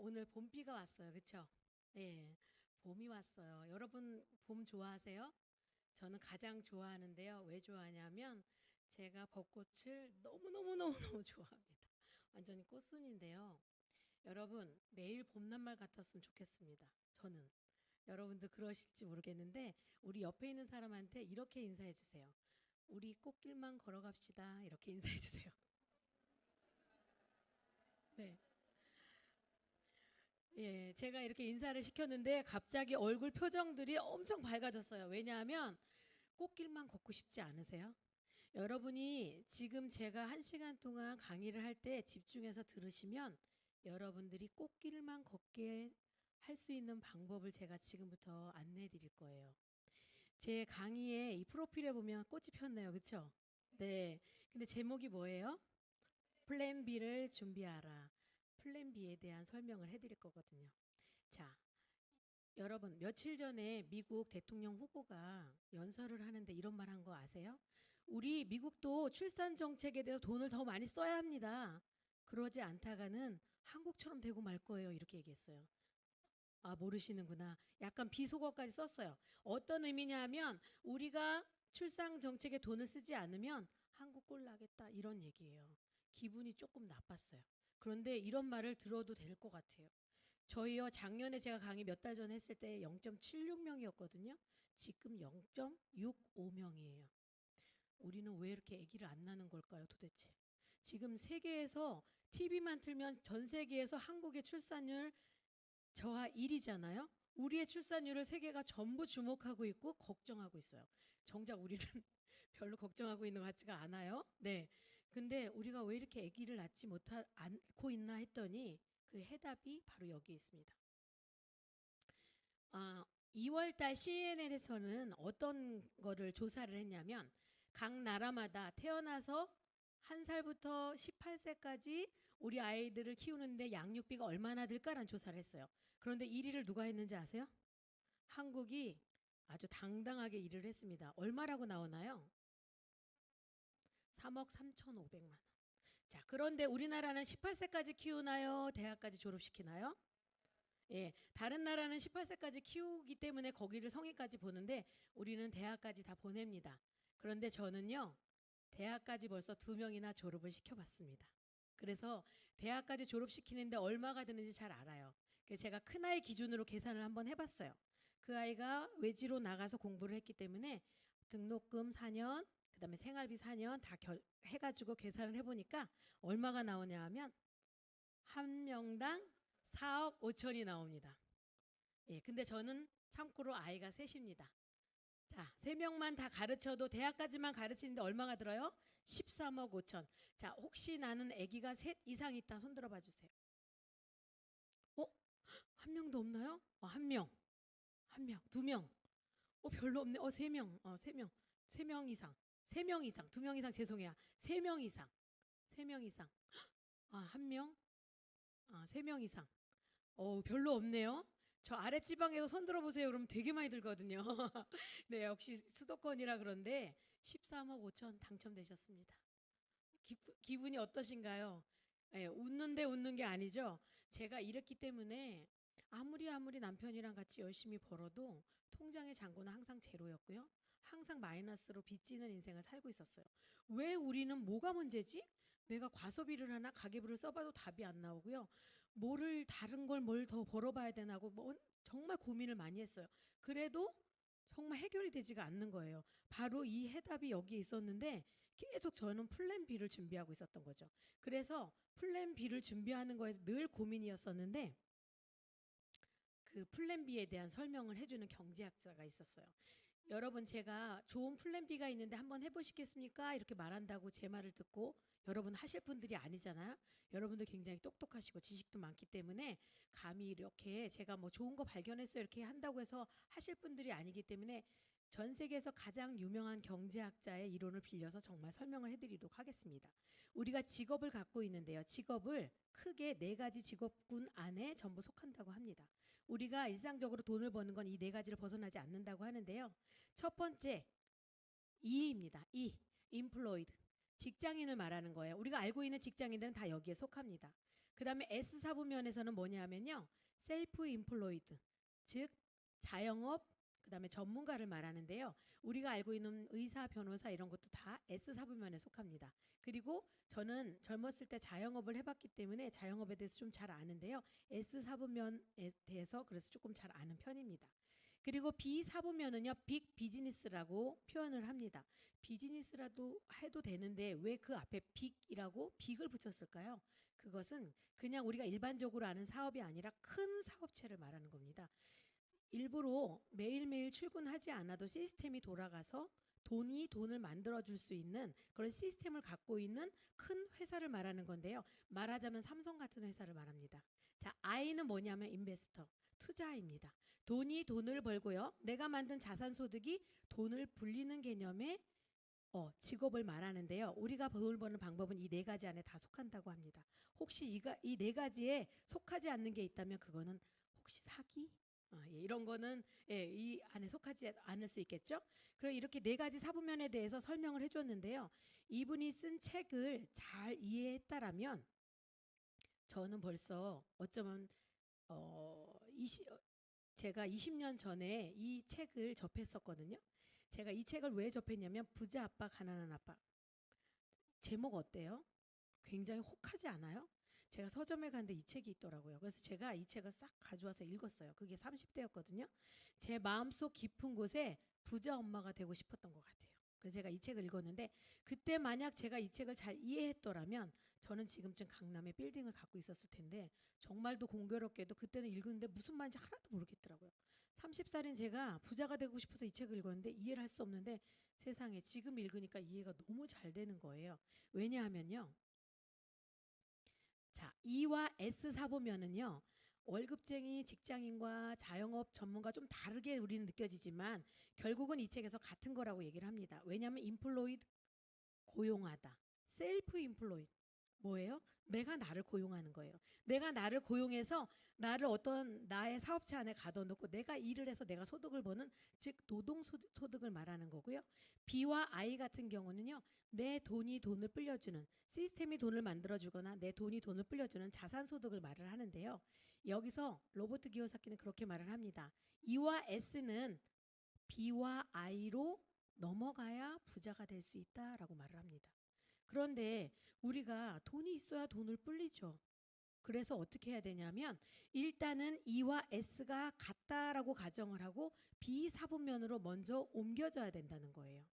오늘 봄비가 왔어요. 그쵸? 예. 봄이 왔어요. 여러분 봄 좋아하세요? 저는 가장 좋아하는데요. 왜 좋아하냐면 제가 벚꽃을 너무너무너무너무 좋아합니다. 완전히 꽃순인데요. 여러분 매일 봄날만 같았으면 좋겠습니다. 저는. 여러분도 그러실지 모르겠는데 우리 옆에 있는 사람한테 이렇게 인사해 주세요. 우리 꽃길만 걸어갑시다. 이렇게 인사해 주세요. 네. 예, 제가 이렇게 인사를 시켰는데 갑자기 얼굴 표정들이 엄청 밝아졌어요. 왜냐하면 꽃길만 걷고 싶지 않으세요? 여러분이 지금 제가 1시간 동안 강의를 할 때 집중해서 들으시면 여러분들이 꽃길만 걷게 할 수 있는 방법을 제가 지금부터 안내해 드릴 거예요. 제 강의에 이 프로필에 보면 꽃이 폈네요. 그쵸? 네. 근데 제목이 뭐예요? 플랜 B를 준비하라. 플랜 B에 대한 설명을 해드릴 거거든요. 자, 여러분, 며칠 전에 미국 대통령 후보가 연설을 하는데 이런 말 한 거 아세요? 우리 미국도 출산 정책에 대해서 돈을 더 많이 써야 합니다. 그러지 않다가는 한국처럼 되고 말 거예요. 이렇게 얘기했어요. 아, 모르시는구나. 약간 비속어까지 썼어요. 어떤 의미냐 하면 우리가 출산 정책에 돈을 쓰지 않으면 한국 꼴 나겠다. 이런 얘기예요. 기분이 조금 나빴어요. 그런데 이런 말을 들어도 될 것 같아요. 저희요, 작년에 제가 강의 몇 달 전에 했을 때 0.76명이었거든요. 지금 0.65명이에요. 우리는 왜 이렇게 아기를 안 낳는 걸까요, 도대체? 지금 세계에서 TV만 틀면 전 세계에서 한국의 출산율 저하 1위잖아요. 우리의 출산율을 세계가 전부 주목하고 있고 걱정하고 있어요. 정작 우리는 별로 걱정하고 있는 것 같지가 않아요. 네. 근데 우리가 왜 이렇게 아기를 낳지 못하 않고 있나 했더니 그 해답이 바로 여기 있습니다. 2월 달 CNN에서는 어떤 거를 조사를 했냐면 각 나라마다 태어나서 1살부터 18세까지 우리 아이들을 키우는데 양육비가 얼마나 들까라는 조사를 했어요. 그런데 1위를 누가 했는지 아세요? 한국이 아주 당당하게 1위를 했습니다. 얼마라고 나오나요? 3억 3,500만 원. 자, 그런데 우리나라는 18세까지 키우나요? 대학까지 졸업시키나요? 예, 다른 나라는 18세까지 키우기 때문에 거기를 성인까지 보는데 우리는 대학까지 다 보냅니다. 그런데 저는요, 대학까지 벌써 2명이나 졸업을 시켜봤습니다. 그래서 대학까지 졸업시키는데 얼마가 드는지 잘 알아요. 그래서 제가 큰아이 기준으로 계산을 한번 해봤어요. 그 아이가 외지로 나가서 공부를 했기 때문에 등록금 4년, 그 다음에 생활비 4년 다 해가지고 계산을 해보니까 얼마가 나오냐 하면 한 명당 4억 5천이 나옵니다. 예, 근데 저는 참고로 아이가 셋입니다. 자, 3명만 다 가르쳐도 대학까지만 가르치는데 얼마가 들어요? 13억 5천. 자, 혹시 나는 아기가 셋 이상 있다 손 들어봐 주세요. 어? 한 명도 없나요? 한 명. 한 명. 2명. 별로 없네. 3명. 3명. 3명 이상. 3명 이상. 2명 이상 죄송해요. 3명 이상. 3명 이상. 한 명? 3명 이상. 별로 없네요. 저 아랫지방에서 손 들어보세요. 그러면 되게 많이 들거든요. 네, 역시 수도권이라 그런데 13억 5천 당첨되셨습니다. 기분이 어떠신가요? 예, 웃는데 웃는 게 아니죠. 제가 이랬기 때문에 아무리 남편이랑 같이 열심히 벌어도 통장의 잔고는 항상 제로였고요. 항상 마이너스로 빚지는 인생을 살고 있었어요. 왜 우리는 뭐가 문제지? 내가 과소비를 하나 가계부를 써봐도 답이 안 나오고요. 뭐를 다른 걸 뭘 더 벌어봐야 되나고 정말 고민을 많이 했어요. 그래도 정말 해결이 되지가 않는 거예요. 바로 이 해답이 여기에 있었는데 계속 저는 플랜 B를 준비하고 있었던 거죠. 그래서 플랜 B를 준비하는 거에서 늘 고민이었었는데 그 플랜 B에 대한 설명을 해주는 경제학자가 있었어요. 여러분 제가 좋은 플랜 B가 있는데 한번 해보시겠습니까? 이렇게 말한다고 제 말을 듣고 여러분 하실 분들이 아니잖아요. 여러분도 굉장히 똑똑하시고 지식도 많기 때문에 감히 이렇게 제가 뭐 좋은 거 발견했어요 이렇게 한다고 해서 하실 분들이 아니기 때문에 전 세계에서 가장 유명한 경제학자의 이론을 빌려서 정말 설명을 해드리도록 하겠습니다. 우리가 직업을 갖고 있는데요. 직업을 크게 4가지 직업군 안에 전부 속한다고 합니다. 우리가 일상적으로 돈을 버는 건 이 4가지를 벗어나지 않는다고 하는데요. 첫 번째 E입니다. E, employed. 직장인을 말하는 거예요. 우리가 알고 있는 직장인들은 다 여기에 속합니다. 그다음에 S4부면에서는 뭐냐면요. 셀프 임플로이드, 즉 자영업, 그다음에 전문가를 말하는데요. 우리가 알고 있는 의사, 변호사 이런 것도 다 S4부면에 속합니다. 그리고 저는 젊었을 때 자영업을 해봤기 때문에 자영업에 대해서 좀 잘 아는데요. S4부면에 대해서 그래서 조금 잘 아는 편입니다. 그리고 B4부면은요. 빅 비즈니스라고 표현을 합니다. 비즈니스라도 해도 되는데 왜 그 앞에 빅이라고 빅을 붙였을까요? 그것은 그냥 우리가 일반적으로 아는 사업이 아니라 큰 사업체를 말하는 겁니다. 일부러 매일매일 출근하지 않아도 시스템이 돌아가서 돈이 돈을 만들어줄 수 있는 그런 시스템을 갖고 있는 큰 회사를 말하는 건데요. 말하자면 삼성 같은 회사를 말합니다. 자, I는 뭐냐면 인베스터, 투자입니다. 돈이 돈을 벌고요. 내가 만든 자산소득이 돈을 불리는 개념의 직업을 말하는데요. 우리가 돈을 버는 방법은 이 네 가지 안에 다 속한다고 합니다. 혹시 이 네 가지에 속하지 않는 게 있다면 그거는 혹시 사기? 예, 이런 거는 예, 이 안에 속하지 않을 수 있겠죠. 그리고 이렇게 네 가지 사부면에 대해서 설명을 해줬는데요. 이분이 쓴 책을 잘 이해했다라면 저는 벌써 어쩌면 어, 20, 제가 20년 전에 이 책을 접했었거든요. 제가 이 책을 왜 접했냐면 부자 아빠 가난한 아빠. 제목 어때요? 굉장히 혹하지 않아요? 제가 서점에 갔는데 이 책이 있더라고요. 그래서 제가 이 책을 싹 가져와서 읽었어요. 그게 30대였거든요. 제 마음속 깊은 곳에 부자 엄마가 되고 싶었던 것 같아요. 그래서 제가 이 책을 읽었는데 그때 만약 제가 이 책을 잘 이해했더라면 저는 지금쯤 강남에 빌딩을 갖고 있었을 텐데 정말도 공교롭게도 그때는 읽었는데 무슨 말인지 하나도 모르겠더라고요. 30살인 제가 부자가 되고 싶어서 이 책을 읽었는데 이해를 할 수 없는데 세상에 지금 읽으니까 이해가 너무 잘 되는 거예요. 왜냐하면요. 자, E와 S 사보면은요. 월급쟁이 직장인과 자영업 전문가 좀 다르게 우리는 느껴지지만 결국은 이 책에서 같은 거라고 얘기를 합니다. 왜냐하면 인플로이드 고용하다. 셀프 인플로이드 뭐예요? 내가 나를 고용하는 거예요. 내가 나를 고용해서 나를 어떤 나의 사업체 안에 가둬놓고 내가 일을 해서 내가 소득을 버는 즉 노동 소득을 말하는 거고요. B와 I 같은 경우는요. 내 돈이 돈을 불려주는 시스템이 돈을 만들어주거나 내 돈이 돈을 불려주는 자산 소득을 말을 하는데요. 여기서 로버트 기요사키는 그렇게 말을 합니다. E와 S는 B와 I로 넘어가야 부자가 될 수 있다라고 말을 합니다. 그런데 우리가 돈이 있어야 돈을 불리죠. 그래서 어떻게 해야 되냐면 일단은 E와 S가 같다라고 가정을 하고 B사분면으로 먼저 옮겨져야 된다는 거예요.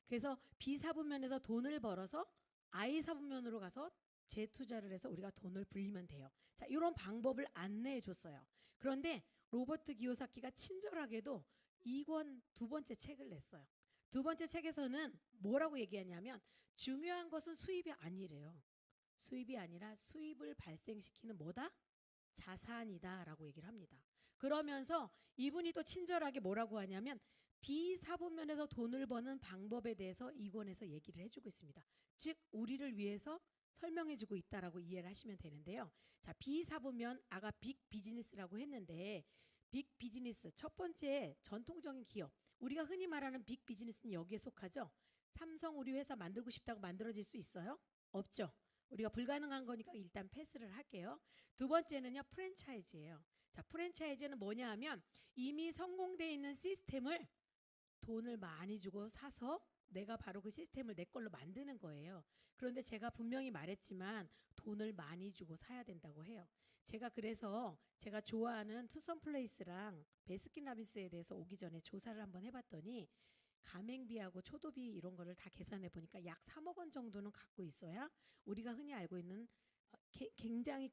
그래서 B사분면에서 돈을 벌어서 I사분면으로 가서 재투자를 해서 우리가 돈을 불리면 돼요. 자, 이런 방법을 안내해 줬어요. 그런데 로버트 기요사키가 친절하게도 이권 두 번째 책을 냈어요. 두 번째 책에서는 뭐라고 얘기하냐면 중요한 것은 수입이 아니래요. 수입이 아니라 수입을 발생시키는 뭐다? 자산이다라고 얘기를 합니다. 그러면서 이분이 또 친절하게 뭐라고 하냐면 비사분면에서 돈을 버는 방법에 대해서 이 권에서 얘기를 해주고 있습니다. 즉 우리를 위해서 설명해주고 있다라고 이해를 하시면 되는데요. 자, 비사분면 아까 빅 비즈니스라고 했는데 빅 비즈니스 첫 번째 전통적인 기업 우리가 흔히 말하는 빅 비즈니스는 여기에 속하죠. 삼성 우리 회사 만들고 싶다고 만들어질 수 있어요? 없죠. 우리가 불가능한 거니까 일단 패스를 할게요. 두 번째는요. 프랜차이즈예요. 자, 프랜차이즈는 뭐냐 하면 이미 성공되어 있는 시스템을 돈을 많이 주고 사서 내가 바로 그 시스템을 내 걸로 만드는 거예요. 그런데 제가 분명히 말했지만 돈을 많이 주고 사야 된다고 해요. 제가 그래서 제가 좋아하는 투썸플레이스랑 베스킨라빈스에 대해서 오기 전에 조사를 한번 해봤더니 가맹비하고 초도비 이런 거를 다 계산해 보니까 약 3억 원 정도는 갖고 있어야 우리가 흔히 알고 있는 굉장히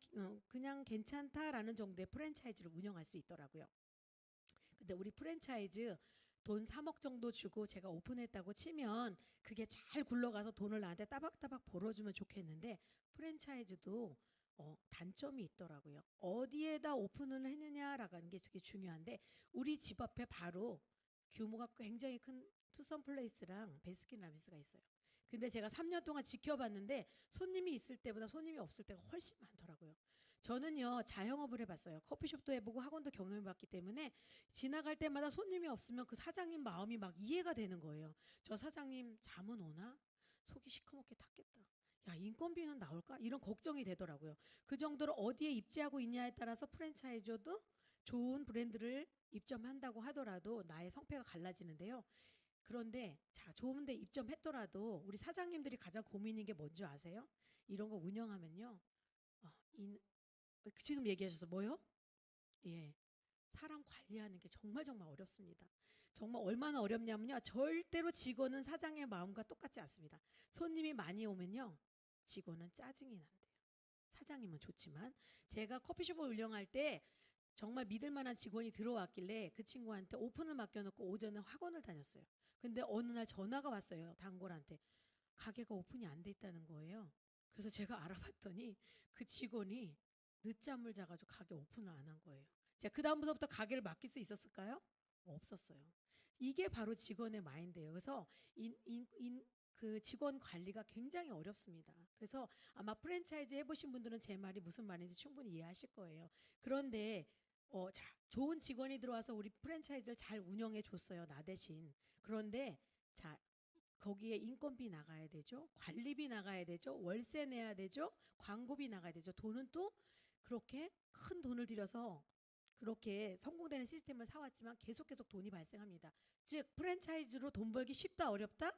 그냥 괜찮다라는 정도의 프랜차이즈를 운영할 수 있더라고요. 근데 우리 프랜차이즈 돈 3억 정도 주고 제가 오픈했다고 치면 그게 잘 굴러가서 돈을 나한테 따박따박 벌어주면 좋겠는데 프랜차이즈도 단점이 있더라고요. 어디에다 오픈을 했느냐라는 게 되게 중요한데 우리 집 앞에 바로 규모가 굉장히 큰 투썸플레이스랑 베스킨라빈스가 있어요. 근데 제가 3년 동안 지켜봤는데 손님이 있을 때보다 손님이 없을 때가 훨씬 많더라고요. 저는요 자영업을 해봤어요. 커피숍도 해보고 학원도 경험해봤기 때문에 지나갈 때마다 손님이 없으면 그 사장님 마음이 막 이해가 되는 거예요. 저 사장님 잠은 오나? 속이 시커멓게 탔겠다. 야, 인건비는 나올까? 이런 걱정이 되더라고요. 그 정도로 어디에 입지하고 있냐에 따라서 프랜차이저도 좋은 브랜드를 입점한다고 하더라도 나의 성패가 갈라지는데요. 그런데 자, 좋은 데 입점했더라도 우리 사장님들이 가장 고민인 게 뭔지 아세요? 이런 거 운영하면요. 어, 지금 얘기하셔서 뭐요? 예. 사람 관리하는 게 정말 정말 어렵습니다. 정말 얼마나 어렵냐면요. 절대로 직원은 사장의 마음과 똑같지 않습니다. 손님이 많이 오면요. 직원은 짜증이 난대요. 사장님은 좋지만 제가 커피숍을 운영할 때 정말 믿을 만한 직원이 들어왔길래 그 친구한테 오픈을 맡겨놓고 오전에 학원을 다녔어요. 근데 어느 날 전화가 왔어요. 단골한테. 가게가 오픈이 안 돼 있다는 거예요. 그래서 제가 알아봤더니 그 직원이 늦잠을 자가지고 가게 오픈을 안 한 거예요. 제가 그 다음부터 가게를 맡길 수 있었을까요? 없었어요. 이게 바로 직원의 마인드예요. 그래서 그 직원 관리가 굉장히 어렵습니다. 그래서 아마 프랜차이즈 해보신 분들은 제 말이 무슨 말인지 충분히 이해하실 거예요. 그런데 자, 좋은 직원이 들어와서 우리 프랜차이즈를 잘 운영해 줬어요. 나 대신. 그런데 자, 거기에 인건비 나가야 되죠. 관리비 나가야 되죠. 월세 내야 되죠. 광고비 나가야 되죠. 돈은 또 그렇게 큰 돈을 들여서 그렇게 성공되는 시스템을 사왔지만 계속 돈이 발생합니다. 즉 프랜차이즈로 돈 벌기 쉽다 어렵다?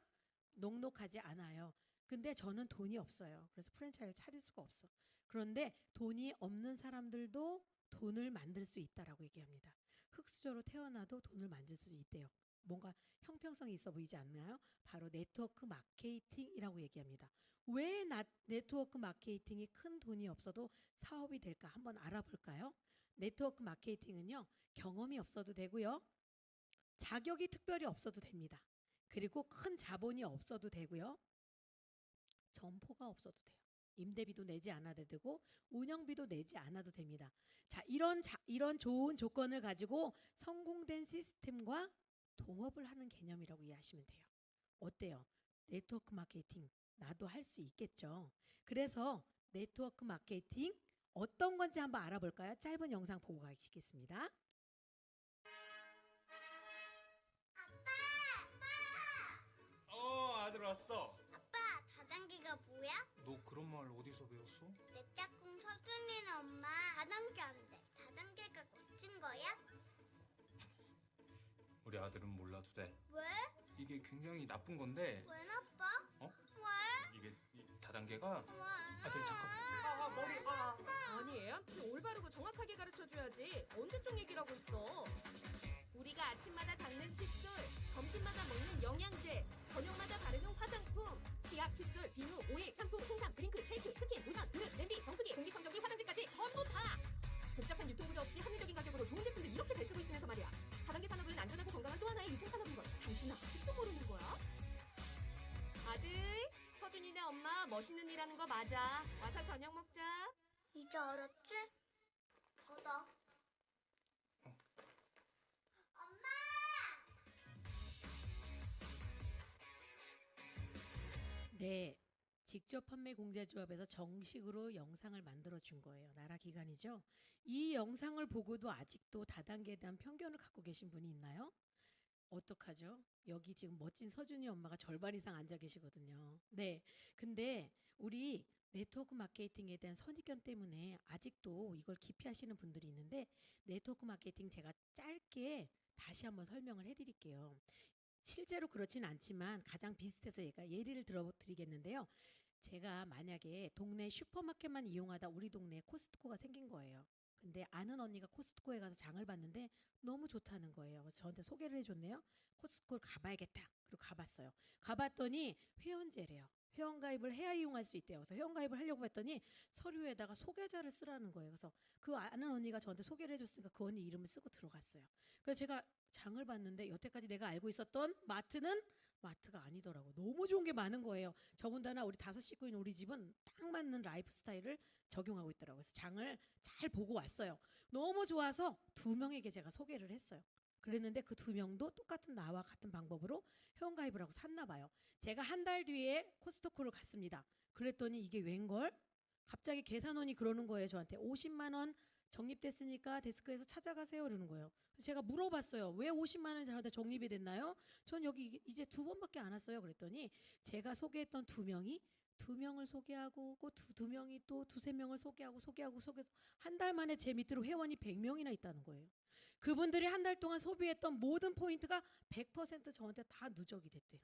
녹록하지 않아요. 근데 저는 돈이 없어요. 그래서 프랜차이즈를 차릴 수가 없어. 그런데 돈이 없는 사람들도 돈을 만들 수 있다라고 얘기합니다. 흙수저로 태어나도 돈을 만들 수 있대요. 뭔가 형평성이 있어 보이지 않나요? 바로 네트워크 마케팅이라고 얘기합니다. 왜 네트워크 마케팅이 큰 돈이 없어도 사업이 될까 한번 알아볼까요? 네트워크 마케팅은요. 경험이 없어도 되고요. 자격이 특별히 없어도 됩니다. 그리고 큰 자본이 없어도 되고요. 점포가 없어도 돼요. 임대비도 내지 않아도 되고 운영비도 내지 않아도 됩니다. 자, 이런 좋은 조건을 가지고 성공된 시스템과 동업을 하는 개념이라고 이해하시면 돼요. 어때요? 네트워크 마케팅 나도 할 수 있겠죠. 그래서 네트워크 마케팅 어떤 건지 한번 알아볼까요? 짧은 영상 보고 가시겠습니다. 아들 왔어. 아빠, 다단계가 뭐야? 너 그런 말 어디서 배웠어? 내 짝꿍 서준이는 엄마 다단계 안 돼. 다단계가 고친 거야? 우리 아들은 몰라도 돼. 왜? 이게 굉장히 나쁜 건데. 왜 나빠? 어? 왜? 이게 이 다단계가 왜? 아들 잠깐. 머리 아니 애한테 올바르고 정확하게 가르쳐줘야지 언제적 얘기를 하고 있어. 우리가 아침마다 닦는 칫솔, 점심마다 먹는 영양제, 저녁마다 바르는 화장품, 치약, 칫솔, 비누, 오일, 샴푸, 홍삼, 드링크, 쉐이크, 스킨, 로션, 그릇, 냄비, 정수기, 공기청정기, 화장지까지 전부 다! 복잡한 유통구조 없이 합리적인 가격으로 좋은 제품들 이렇게 잘 쓰고 있으면서 말이야. 다단계 산업은 안전하고 건강한 또 하나의 유통산업인 걸 당신은 아직도 모르는 거야? 아들, 서준이네 엄마 멋있는 일 하는 거 맞아. 와서 저녁 먹자. 이제 알았지? 받아. 엄마! 네. 직접 판매 공제조합에서 정식으로 영상을 만들어 준 거예요. 나라 기관이죠. 이 영상을 보고도 아직도 다단계에 대한 편견을 갖고 계신 분이 있나요? 어떡하죠? 여기 지금 멋진 서준이 엄마가 절반 이상 앉아 계시거든요. 네. 근데 우리 네트워크 마케팅에 대한 선입견 때문에 아직도 이걸 기피하시는 분들이 있는데 네트워크 마케팅 제가 짧게 다시 한번 설명을 해드릴게요. 실제로 그렇진 않지만 가장 비슷해서 얘가 예를 들어드리겠는데요. 제가 만약에 동네 슈퍼마켓만 이용하다 우리 동네에 코스트코가 생긴 거예요. 근데 아는 언니가 코스트코에 가서 장을 봤는데 너무 좋다는 거예요. 그래서 저한테 소개를 해줬네요. 코스트코를 가봐야겠다. 그리고 가봤어요. 가봤더니 회원제래요. 회원가입을 해야 이용할 수 있대요. 그래서 회원가입을 하려고 했더니 서류에다가 소개자를 쓰라는 거예요. 그래서 그 아는 언니가 저한테 소개를 해줬으니까 그 언니 이름을 쓰고 들어갔어요. 그래서 제가 장을 봤는데 여태까지 내가 알고 있었던 마트는 마트가 아니더라고. 너무 좋은 게 많은 거예요. 더군다나 우리 5식구인 우리 집은 딱 맞는 라이프 스타일을 적용하고 있더라고요. 그래서 장을 잘 보고 왔어요. 너무 좋아서 2명에게 제가 소개를 했어요. 그랬는데 그 2명도 똑같은 나와 같은 방법으로 회원가입을 하고 샀나 봐요. 제가 한 달 뒤에 코스트코를 갔습니다. 그랬더니 이게 웬걸? 갑자기 계산원이 그러는 거예요. 저한테 50만 원 적립됐으니까 데스크에서 찾아가세요 그러는 거예요. 그래서 제가 물어봤어요. 왜 50만 원이 저한테 적립이 됐나요? 전 여기 이제 2번밖에 안 왔어요. 그랬더니 제가 소개했던 2명이 2명을 소개하고 두 명이 또 두세 명을 소개해서 한 달 만에 제 밑으로 회원이 100명이나 있다는 거예요. 그분들이 한 달 동안 소비했던 모든 포인트가 100% 저한테 다 누적이 됐대요.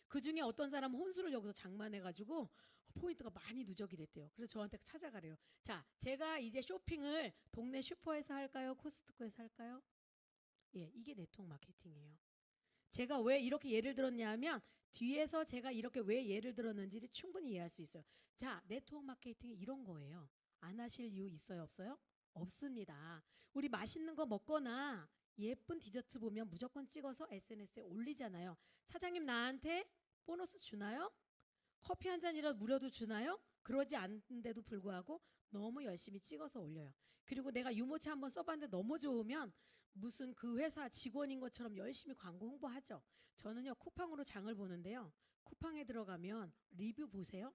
그중에 어떤 사람은 혼수를 여기서 장만해가지고 포인트가 많이 누적이 됐대요. 그래서 저한테 찾아가래요. 자, 제가 이제 쇼핑을 동네 슈퍼에서 할까요? 코스트코에서 할까요? 예, 이게 네트워크 마케팅이에요. 제가 왜 이렇게 예를 들었냐 하면 뒤에서 제가 이렇게 왜 예를 들었는지를 충분히 이해할 수 있어요. 자, 네트워크 마케팅이 이런 거예요. 안 하실 이유 있어요, 없어요? 없습니다. 우리 맛있는 거 먹거나 예쁜 디저트 보면 무조건 찍어서 SNS에 올리잖아요. 사장님 나한테 보너스 주나요? 커피 한 잔이라도 무료도 주나요? 그러지 않는데도 불구하고 너무 열심히 찍어서 올려요. 그리고 내가 유모차 한번 써봤는데 너무 좋으면 무슨 그 회사 직원인 것처럼 열심히 광고 홍보하죠. 저는요 쿠팡으로 장을 보는데요. 쿠팡에 들어가면 리뷰 보세요.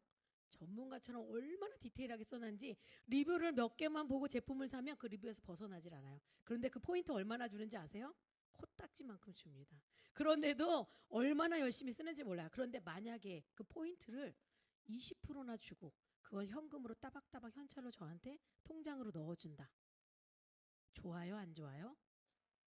전문가처럼 얼마나 디테일하게 써놨는지 리뷰를 몇 개만 보고 제품을 사면 그 리뷰에서 벗어나질 않아요. 그런데 그 포인트 얼마나 주는지 아세요? 코딱지만큼 줍니다. 그런데도 얼마나 열심히 쓰는지 몰라요. 그런데 만약에 그 포인트를 20%나 주고 그걸 현금으로 따박따박 현찰로 저한테 통장으로 넣어준다. 좋아요, 안 좋아요?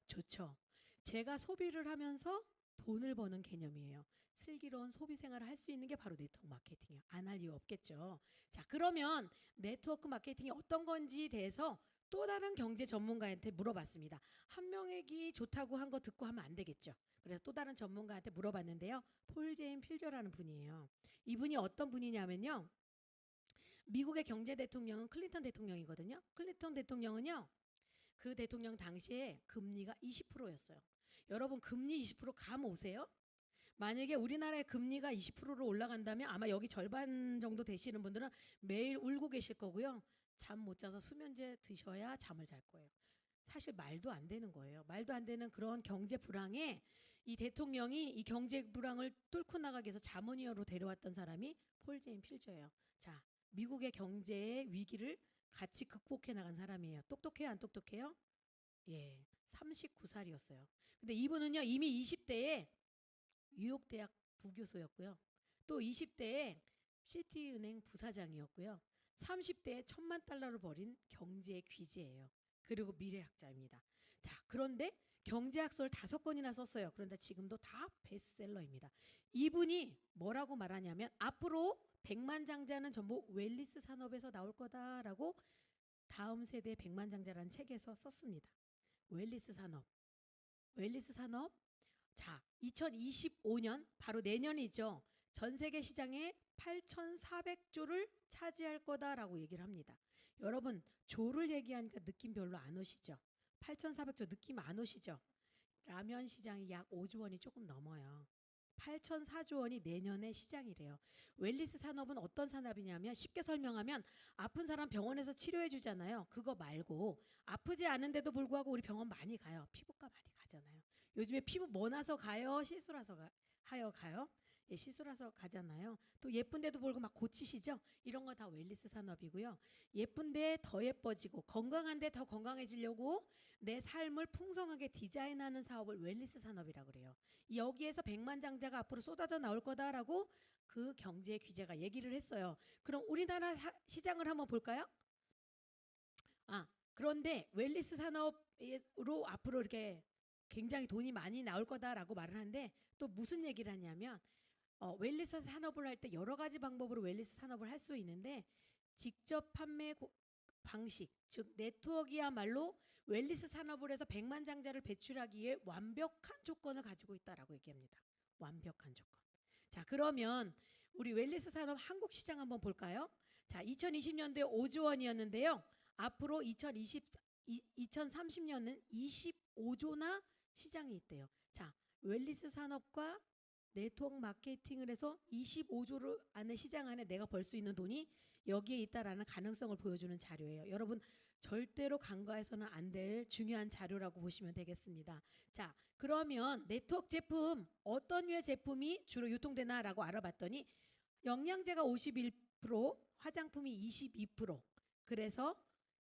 좋죠. 제가 소비를 하면서 돈을 버는 개념이에요. 슬기로운 소비 생활을 할 수 있는 게 바로 네트워크 마케팅이에요. 안 할 이유 없겠죠. 자, 그러면 네트워크 마케팅이 어떤 건지에 대해서 또 다른 경제 전문가한테 물어봤습니다. 한 명에게 좋다고 한 거 듣고 하면 안 되겠죠. 그래서 또 다른 전문가한테 물어봤는데요. 폴 제인 필저라는 분이에요. 이분이 어떤 분이냐면요. 미국의 경제 대통령은 클린턴 대통령이거든요. 클린턴 대통령은요. 그 대통령 당시에 금리가 20%였어요. 여러분 금리 20%감 오세요? 만약에 우리나라의 금리가 20%로 올라간다면 아마 여기 절반 정도 되시는 분들은 매일 울고 계실 거고요. 잠 못 자서 수면제 드셔야 잠을 잘 거예요. 사실 말도 안 되는 거예요. 말도 안 되는 그런 경제 불황에 이 대통령이 이 경제 불황을 뚫고 나가기 위해서 자문위원으로 데려왔던 사람이 폴 제인 필저예요. 자, 미국의 경제의 위기를 같이 극복해 나간 사람이에요. 똑똑해요, 안 똑똑해요? 예, 39살이었어요. 근데 이분은요 이미 20대에 뉴욕대학 부교수였고요. 또 20대에 시티은행 부사장이었고요. 30대에 $10,000,000를 벌인 경제 귀재예요. 그리고 미래학자입니다. 자, 그런데 경제학서를 5권이나 썼어요. 그런데 지금도 다 베스트셀러입니다. 이분이 뭐라고 말하냐면 앞으로 백만장자는 전부 웰리스 산업에서 나올 거다라고 다음 세대 백만장자라는 책에서 썼습니다. 웰리스 산업. 웰리스 산업. 자, 2025년 바로 내년이죠. 전 세계 시장에 8,400조를 차지할 거다라고 얘기를 합니다. 여러분 조를 얘기하니까 느낌 별로 안 오시죠? 8,400조 느낌 안 오시죠? 라면 시장이 약 5조 원이 조금 넘어요. 8,004조 원이 내년에 시장이래요. 웰리스 산업은 어떤 산업이냐면 쉽게 설명하면 아픈 사람 병원에서 치료해 주잖아요. 그거 말고 아프지 않은데도 불구하고 우리 병원 많이 가요. 피부과 많이 가잖아요. 요즘에 피부 뭐 나서 가요? 시술하서 가요? 예, 시술하서 가잖아요. 또 예쁜데도 불구하고 막 고치시죠? 이런 거 다 웰리스 산업이고요. 예쁜데 더 예뻐지고 건강한데 더 건강해지려고 내 삶을 풍성하게 디자인하는 사업을 웰리스 산업이라고 그래요. 여기에서 백만장자가 앞으로 쏟아져 나올 거다라고 그 경제 규제가 얘기를 했어요. 그럼 우리나라 시장을 한번 볼까요? 그런데 웰리스 산업으로 앞으로 이렇게 굉장히 돈이 많이 나올 거다라고 말을 하는데 또 무슨 얘기를 하냐면 웰리스 산업을 할 때 여러 가지 방법으로 웰리스 산업을 할 수 있는데 직접 판매 방식, 즉 네트워크야말로 웰리스 산업을 해서 백만장자를 배출하기 위해 완벽한 조건을 가지고 있다라고 얘기합니다. 완벽한 조건. 자, 그러면 우리 웰리스 산업 한국 시장 한번 볼까요? 자, 2020년도에 5조 원이었는데요. 앞으로 2030년은 25조나 시장이 있대요. 자, 웰리스 산업과 네트워크 마케팅을 해서 25조를 안에 시장 안에 내가 벌 수 있는 돈이 여기에 있다라는 가능성을 보여주는 자료예요. 여러분 절대로 간과해서는 안 될 중요한 자료라고 보시면 되겠습니다. 자, 그러면 네트워크 제품 어떤 류의 제품이 주로 유통되나라고 알아봤더니 영양제가 51%, 화장품이 22%, 그래서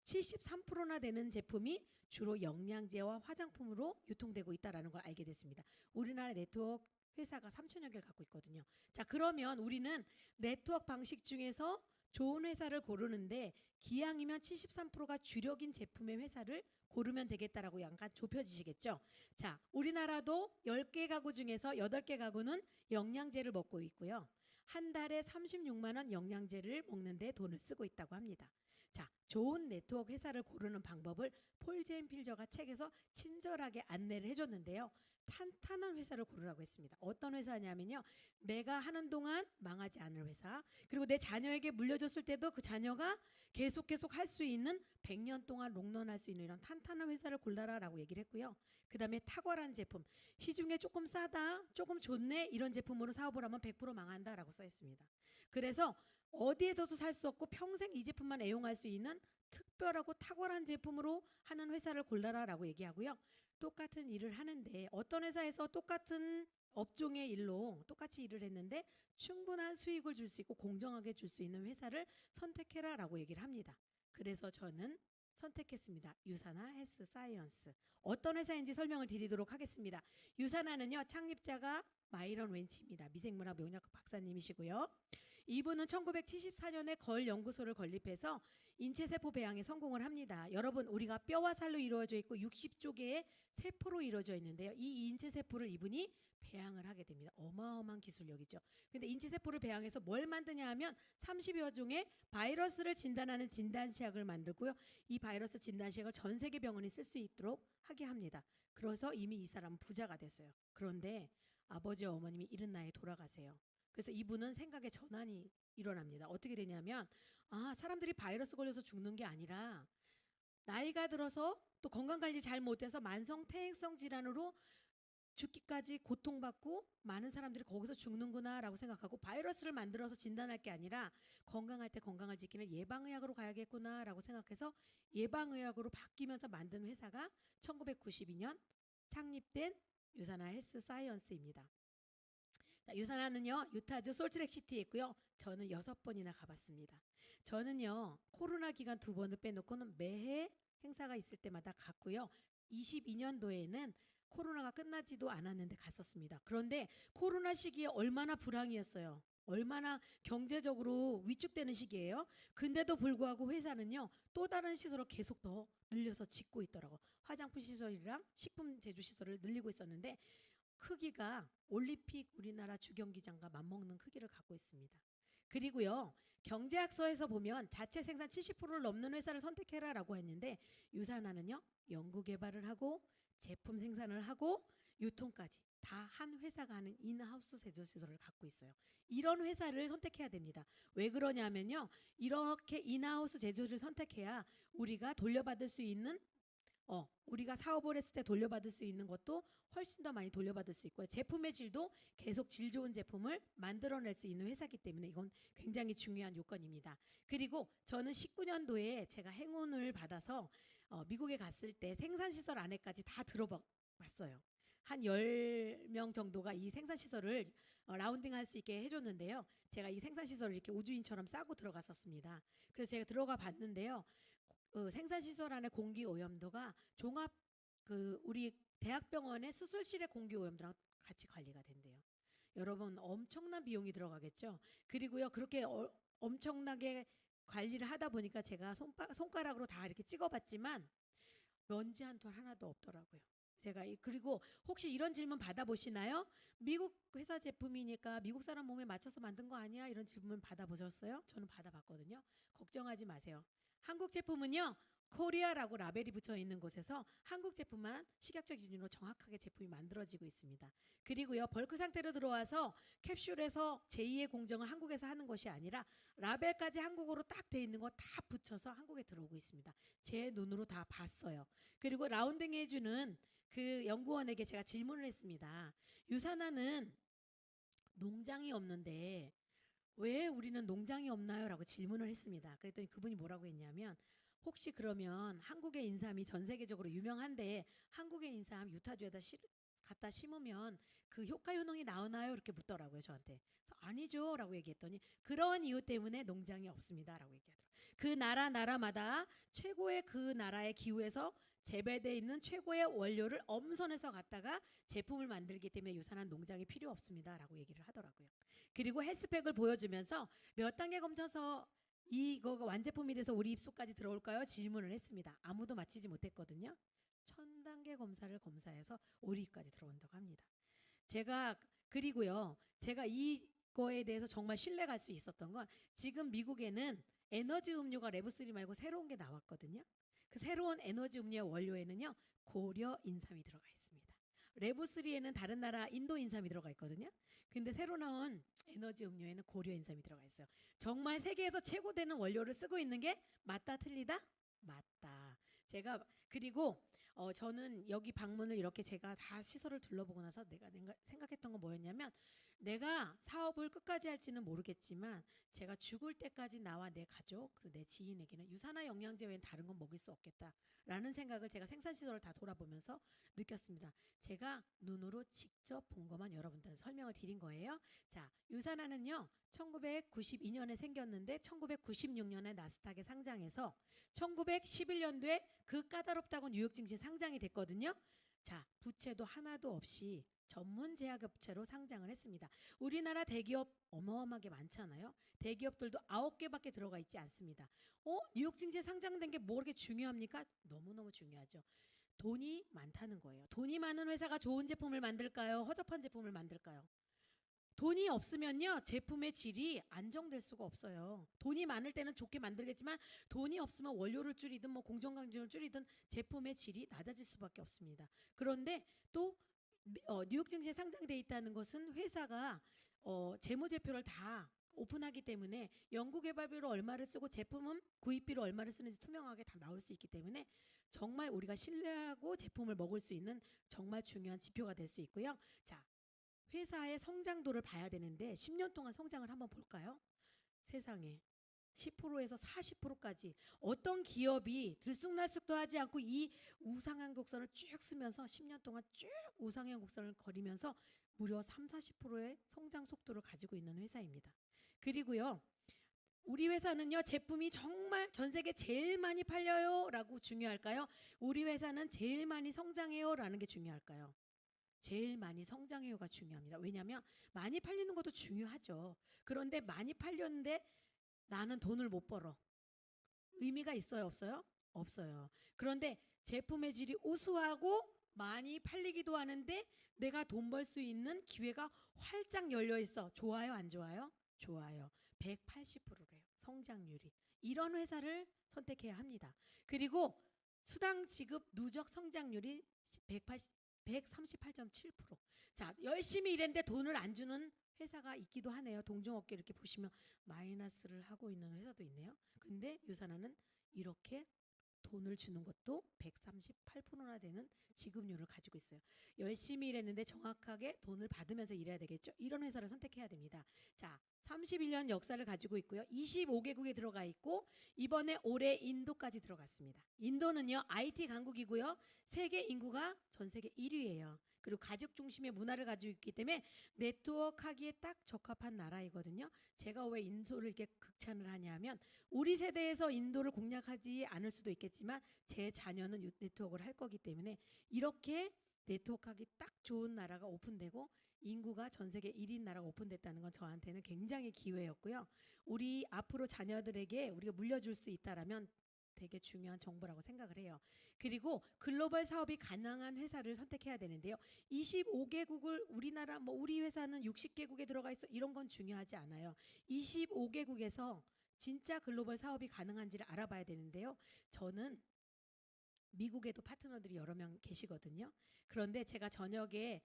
73%나 되는 제품이 주로 영양제와 화장품으로 유통되고 있다는 걸 알게 됐습니다. 우리나라 네트워크 회사가 3천여 개를 갖고 있거든요. 자, 그러면 우리는 네트워크 방식 중에서 좋은 회사를 고르는데 기왕이면 73%가 주력인 제품의 회사를 고르면 되겠다라고 약간 좁혀지시겠죠. 자, 우리나라도 10개 가구 중에서 8개 가구는 영양제를 먹고 있고요. 한 달에 36만 원 영양제를 먹는데 돈을 쓰고 있다고 합니다. 자, 좋은 네트워크 회사를 고르는 방법을 폴 제인 필저가 책에서 친절하게 안내를 해줬는데요. 탄탄한 회사를 고르라고 했습니다. 어떤 회사냐면요. 내가 하는 동안 망하지 않을 회사, 그리고 내 자녀에게 물려줬을 때도 그 자녀가 계속 할 수 있는 100년 동안 롱런할 수 있는 이런 탄탄한 회사를 골라라라고 얘기를 했고요. 그 다음에 탁월한 제품, 시중에 조금 싸다, 조금 좋네 이런 제품으로 사업을 하면 100% 망한다라고 써 있습니다. 그래서 어디에서도 살 수 없고 평생 이 제품만 애용할 수 있는 특별하고 탁월한 제품으로 하는 회사를 골라라라고 얘기하고요. 똑같은 일을 하는데 어떤 회사에서 똑같은 업종의 일로 똑같이 일을 했는데 충분한 수익을 줄 수 있고 공정하게 줄 수 있는 회사를 선택해라라고 얘기를 합니다. 그래서 저는 선택했습니다. 유사나 헬스 사이언스. 어떤 회사인지 설명을 드리도록 하겠습니다. 유사나는요, 창립자가 마이런 웬치입니다. 미생물학 명령학 박사님이시고요. 이분은 1974년에 걸 연구소를 건립해서 인체세포 배양에 성공을 합니다. 여러분, 우리가 뼈와 살로 이루어져 있고 60조 개의 세포로 이루어져 있는데요. 이 인체세포를 이분이 배양을 하게 됩니다. 어마어마한 기술력이죠. 근데 인체세포를 배양해서 뭘 만드냐 하면 30여 종의 바이러스를 진단하는 진단시약을 만들고요. 이 바이러스 진단시약을 전 세계 병원이 쓸 수 있도록 하게 합니다. 그래서 이미 이 사람은 부자가 됐어요. 그런데 아버지와 어머님이 이른 나이에 돌아가세요. 그래서 이분은 생각의 전환이 일어납니다. 어떻게 되냐면 사람들이 바이러스 걸려서 죽는 게 아니라 나이가 들어서 또 건강관리 잘 못해서 만성 퇴행성 질환으로 죽기까지 고통받고 많은 사람들이 거기서 죽는구나라고 생각하고 바이러스를 만들어서 진단할 게 아니라 건강할 때 건강을 지키는 예방의학으로 가야겠구나라고 생각해서 예방의학으로 바뀌면서 만든 회사가 1992년 창립된 유사나 헬스 사이언스입니다. 자, 유사나는요, 유타주 솔트레이크시티에 있고요. 저는 6번이나 가봤습니다. 저는요, 코로나 기간 2번을 빼놓고는 매해 행사가 있을 때마다 갔고요. 22년도에는 코로나가 끝나지도 않았는데 갔었습니다. 그런데 코로나 시기에 얼마나 불황이었어요. 얼마나 경제적으로 위축되는 시기예요. 근데도 불구하고 회사는요, 또 다른 시설을 계속 더 늘려서 짓고 있더라고. 화장품 시설이랑 식품 제조 시설을 늘리고 있었는데 크기가 올림픽 우리나라 주경기장과 맞먹는 크기를 갖고 있습니다. 그리고요, 경제학서에서 보면 자체 생산 70%를 넘는 회사를 선택해라라고 했는데 유사나는요, 연구개발을 하고 제품 생산을 하고 유통까지 다 한 회사가 하는 인하우스 제조시설을 갖고 있어요. 이런 회사를 선택해야 됩니다. 왜 그러냐면요, 이렇게 인하우스 제조를 선택해야 우리가 돌려받을 수 있는 우리가 사업을 했을 때 돌려받을 수 있는 것도 훨씬 더 많이 돌려받을 수 있고요. 제품의 질도 계속 질 좋은 제품을 만들어낼 수 있는 회사이기 때문에 이건 굉장히 중요한 요건입니다. 그리고 저는 19년도에 제가 행운을 받아서 미국에 갔을 때 생산시설 안에까지 다 들어봤어요. 한 10명 정도가 이 생산시설을 라운딩할 수 있게 해줬는데요. 제가 이 생산시설을 이렇게 우주인처럼 싸고 들어갔었습니다. 그래서 제가 들어가 봤는데요. 생산시설 안에 공기오염도가 종합 우리 대학병원의 수술실의 공기오염도랑 같이 관리가 된대요. 여러분, 엄청난 비용이 들어가겠죠. 그리고요, 그렇게 엄청나게 관리를 하다 보니까 제가 손가락으로 다 이렇게 찍어봤지만 먼지 한 톨 하나도 없더라고요. 그리고 혹시 이런 질문 받아보시나요? 미국 회사 제품이니까 미국 사람 몸에 맞춰서 만든 거 아니야? 이런 질문 받아보셨어요? 저는 받아봤거든요. 걱정하지 마세요. 한국 제품은요, 코리아라고 라벨이 붙어 있는 곳에서 한국 제품만 식약처 기준으로 정확하게 제품이 만들어지고 있습니다. 그리고요, 벌크 상태로 들어와서 캡슐에서 제2의 공정을 한국에서 하는 것이 아니라 라벨까지 한국어로 딱 돼 있는 거 다 붙여서 한국에 들어오고 있습니다. 제 눈으로 다 봤어요. 그리고 라운딩 해주는 그 연구원에게 제가 질문을 했습니다. 유사나는 농장이 없는데 왜 우리는 농장이 없나요? 라고 질문을 했습니다. 그랬더니 그분이 뭐라고 했냐면, 혹시 그러면 한국의 인삼이 전 세계적으로 유명한데 한국의 인삼 유타주에다 갖다 심으면 그 효과 효능이 나오나요? 이렇게 묻더라고요, 저한테. 그래서 아니죠 라고 얘기했더니 그런 이유 때문에 농장이 없습니다 라고 얘기하더라고요. 그 나라마다 최고의 그 나라의 기후에서 재배되어 있는 최고의 원료를 엄선해서 갖다가 제품을 만들기 때문에 유산한 농장이 필요 없습니다라고 얘기를 하더라고요. 그리고 헬스팩을 보여주면서 몇 단계 검사서 이거가 완제품이 돼서 우리 입속까지 들어올까요? 질문을 했습니다. 아무도 맞히지 못했거든요. 1000단계 검사를 검사해서 우리 입까지 들어온다고 합니다. 그리고요. 제가 이거에 대해서 정말 신뢰갈 수 있었던 건 지금 미국에는 에너지 음료가 레브3 말고 새로운 게 나왔거든요. 그 새로운 에너지 음료의 원료에는요. 고려 인삼이 들어가 있습니다. 레브3에는 다른 나라 인도 인삼이 들어가 있거든요. 근데 새로 나온 에너지 음료에는 고려 인삼이 들어가 있어요. 정말 세계에서 최고 되는 원료를 쓰고 있는 게 맞다 틀리다? 맞다. 제가 그리고 저는 여기 방문을 이렇게 제가 다 시설을 둘러보고 나서 내가 생각했던 건 뭐였냐면 내가 사업을 끝까지 할지는 모르겠지만 제가 죽을 때까지 나와 내 가족 그리고 내 지인에게는 유산화 영양제 외엔 다른 건 먹일 수 없겠다라는 생각을 제가 생산시설을 다 돌아보면서 느꼈습니다. 제가 눈으로 직접 본 것만 여러분들한테 설명을 드린 거예요. 자, 유산화는요 1992년에 생겼는데 1996년에 나스닥에 상장해서 1911년도에 그 까다롭다고 뉴욕 증시에 상장이 됐거든요. 자, 부채도 하나도 없이 전문 제약업체로 상장을 했습니다. 우리나라 대기업 어마어마하게 많잖아요. 대기업들도 9개밖에 들어가 있지 않습니다. 뉴욕 증시에 상장된 게 뭐 그렇게 중요합니까? 너무너무 중요하죠. 돈이 많다는 거예요. 돈이 많은 회사가 좋은 제품을 만들까요? 허접한 제품을 만들까요? 돈이 없으면요 제품의 질이 안정될 수가 없어요. 돈이 많을 때는 좋게 만들겠지만 돈이 없으면 원료를 줄이든 뭐 공정강정을 줄이든 제품의 질이 낮아질 수밖에 없습니다. 그런데 또 뉴욕 증시에 상장돼 있다는 것은 회사가 재무제표를 다 오픈하기 때문에 연구개발비로 얼마를 쓰고 제품은 구입비로 얼마를 쓰는지 투명하게 다 나올 수 있기 때문에 정말 우리가 신뢰하고 제품을 먹을 수 있는 정말 중요한 지표가 될 수 있고요. 자, 회사의 성장도를 봐야 되는데 10년 동안 성장을 한번 볼까요? 세상에 10%에서 40%까지 어떤 기업이 들쑥날쑥도 하지 않고 이 우상향 곡선을 쭉 쓰면서 10년 동안 쭉 우상향 곡선을 거리면서 무려 30-40%의 성장 속도를 가지고 있는 회사입니다. 그리고요. 우리 회사는요. 제품이 정말 전 세계 제일 많이 팔려요 라고 중요할까요? 우리 회사는 제일 많이 성장해요 라는 게 중요할까요? 제일 많이 성장해요가 중요합니다. 왜냐하면 많이 팔리는 것도 중요하죠. 그런데 많이 팔렸는데 나는 돈을 못 벌어. 의미가 있어요? 없어요? 없어요. 그런데 제품의 질이 우수하고 많이 팔리기도 하는데 내가 돈 벌 수 있는 기회가 활짝 열려 있어. 좋아요? 안 좋아요? 좋아요. 180%래요. 성장률이. 이런 회사를 선택해야 합니다. 그리고 수당 지급 누적 성장률이 138.7%. 자, 열심히 일했는데 돈을 안 주는 회사가 있기도 하네요. 동종업계 이렇게 보시면 마이너스를 하고 있는 회사도 있네요. 근데 유산화는 이렇게 돈을 주는 것도 138%나 되는 지급률을 가지고 있어요. 열심히 일했는데 정확하게 돈을 받으면서 일해야 되겠죠. 이런 회사를 선택해야 됩니다. 자, 31년 역사를 가지고 있고요. 25개국에 들어가 있고 이번에 올해 인도까지 들어갔습니다. 인도는요. IT 강국이고요. 세계 인구가 전 세계 1위예요. 그리고 가족 중심의 문화를 가지고 있기 때문에 네트워크하기에 딱 적합한 나라이거든요. 제가 왜 인도를 이렇게 극찬을 하냐면 우리 세대에서 인도를 공략하지 않을 수도 있겠지만 제 자녀는 네트워크를 할 거기 때문에 이렇게 네트워크하기 딱 좋은 나라가 오픈되고 인구가 전 세계 1인 나라가 오픈됐다는 건 저한테는 굉장히 기회였고요. 우리 앞으로 자녀들에게 우리가 물려줄 수 있다라면 되게 중요한 정보라고 생각을 해요. 그리고 글로벌 사업이 가능한 회사를 선택해야 되는데요. 25개국을 우리나라 우리 회사는 60개국에 들어가 있어 이런 건 중요하지 않아요. 25개국에서 진짜 글로벌 사업이 가능한지를 알아봐야 되는데요. 저는 미국에도 파트너들이 여러 명 계시거든요. 그런데 제가 저녁에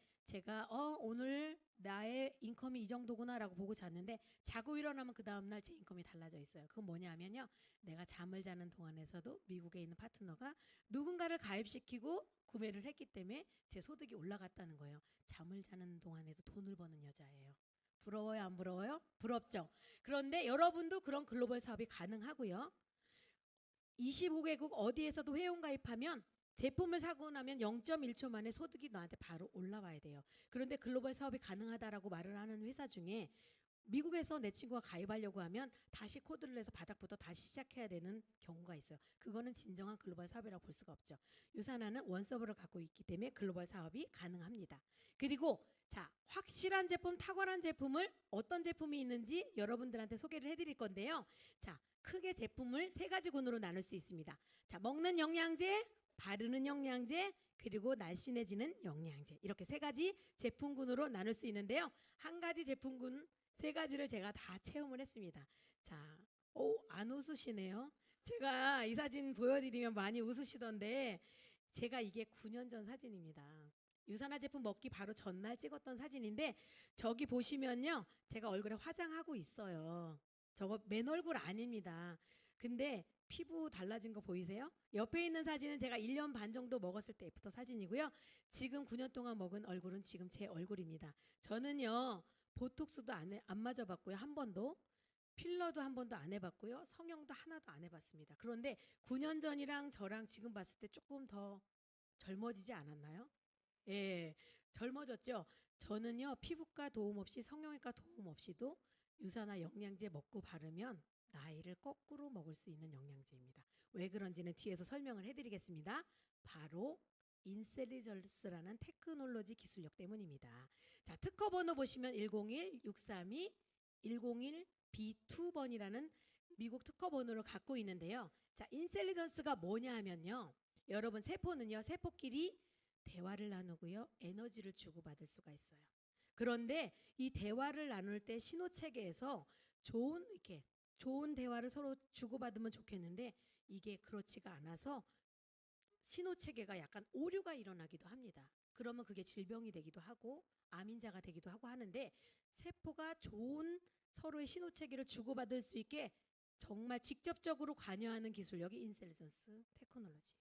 오늘 나의 인컴이 이 정도구나라고 보고 잤는데 자고 일어나면 그 다음날 제 인컴이 달라져 있어요. 그건 뭐냐면요. 내가 잠을 자는 동안에서도 미국에 있는 파트너가 누군가를 가입시키고 구매를 했기 때문에 제 소득이 올라갔다는 거예요. 잠을 자는 동안에도 돈을 버는 여자예요. 부러워요? 안 부러워요? 부럽죠? 그런데 여러분도 그런 글로벌 사업이 가능하고요. 25개국 어디에서도 회원가입하면 제품을 사고 나면 0.1초 만에 소득이 너한테 바로 올라와야 돼요. 그런데 글로벌 사업이 가능하다라고 말을 하는 회사 중에 미국에서 내 친구가 가입하려고 하면 다시 코드를 내서 바닥부터 다시 시작해야 되는 경우가 있어요. 그거는 진정한 글로벌 사업이라고 볼 수가 없죠. 유사나는 원서버를 갖고 있기 때문에 글로벌 사업이 가능합니다. 그리고 자, 확실한 제품, 탁월한 제품을 어떤 제품이 있는지 여러분들한테 소개를 해드릴 건데요. 자, 크게 제품을 세 가지 군으로 나눌 수 있습니다. 자, 먹는 영양제, 바르는 영양제, 그리고 날씬해지는 영양제, 이렇게 세 가지 제품군으로 나눌 수 있는데요. 한 가지 제품군 세 가지를 제가 다 체험을 했습니다. 자, 안 웃으시네요. 제가 이 사진 보여드리면 많이 웃으시던데 제가 이게 9년 전 사진입니다. 유산화 제품 먹기 바로 전날 찍었던 사진인데 저기 보시면요. 제가 얼굴에 화장하고 있어요. 저거 맨 얼굴 아닙니다. 근데 피부 달라진 거 보이세요? 옆에 있는 사진은 제가 1년 반 정도 먹었을 때부터 사진이고요. 지금 9년 동안 먹은 얼굴은 지금 제 얼굴입니다. 저는요. 보톡스도 안 맞아봤고요. 한 번도. 필러도 한 번도 안 해봤고요. 성형도 하나도 안 해봤습니다. 그런데 9년 전이랑 저랑 지금 봤을 때 조금 더 젊어지지 않았나요? 예, 젊어졌죠. 저는요. 피부과 도움 없이 성형외과 도움 없이도 유산화 영양제 먹고 바르면 나이를 거꾸로 먹을 수 있는 영양제입니다. 왜 그런지는 뒤에서 설명을 해드리겠습니다. 바로 인셀리전스라는 테크놀로지 기술력 때문입니다. 자, 특허 번호 보시면 101-632-101B2번이라는 미국 특허 번호를 갖고 있는데요. 자, 인셀리전스가 뭐냐 하면요. 여러분 세포는요. 세포끼리 대화를 나누고요. 에너지를 주고받을 수가 있어요. 그런데 이 대화를 나눌 때 신호체계에서 좋은 대화를 서로 주고받으면 좋겠는데 이게 그렇지가 않아서 신호체계가 약간 오류가 일어나기도 합니다. 그러면 그게 질병이 되기도 하고 암인자가 되기도 하고 하는데 세포가 좋은 서로의 신호체계를 주고받을 수 있게 정말 직접적으로 관여하는 기술력이 인셀리전스 테크놀로지예요.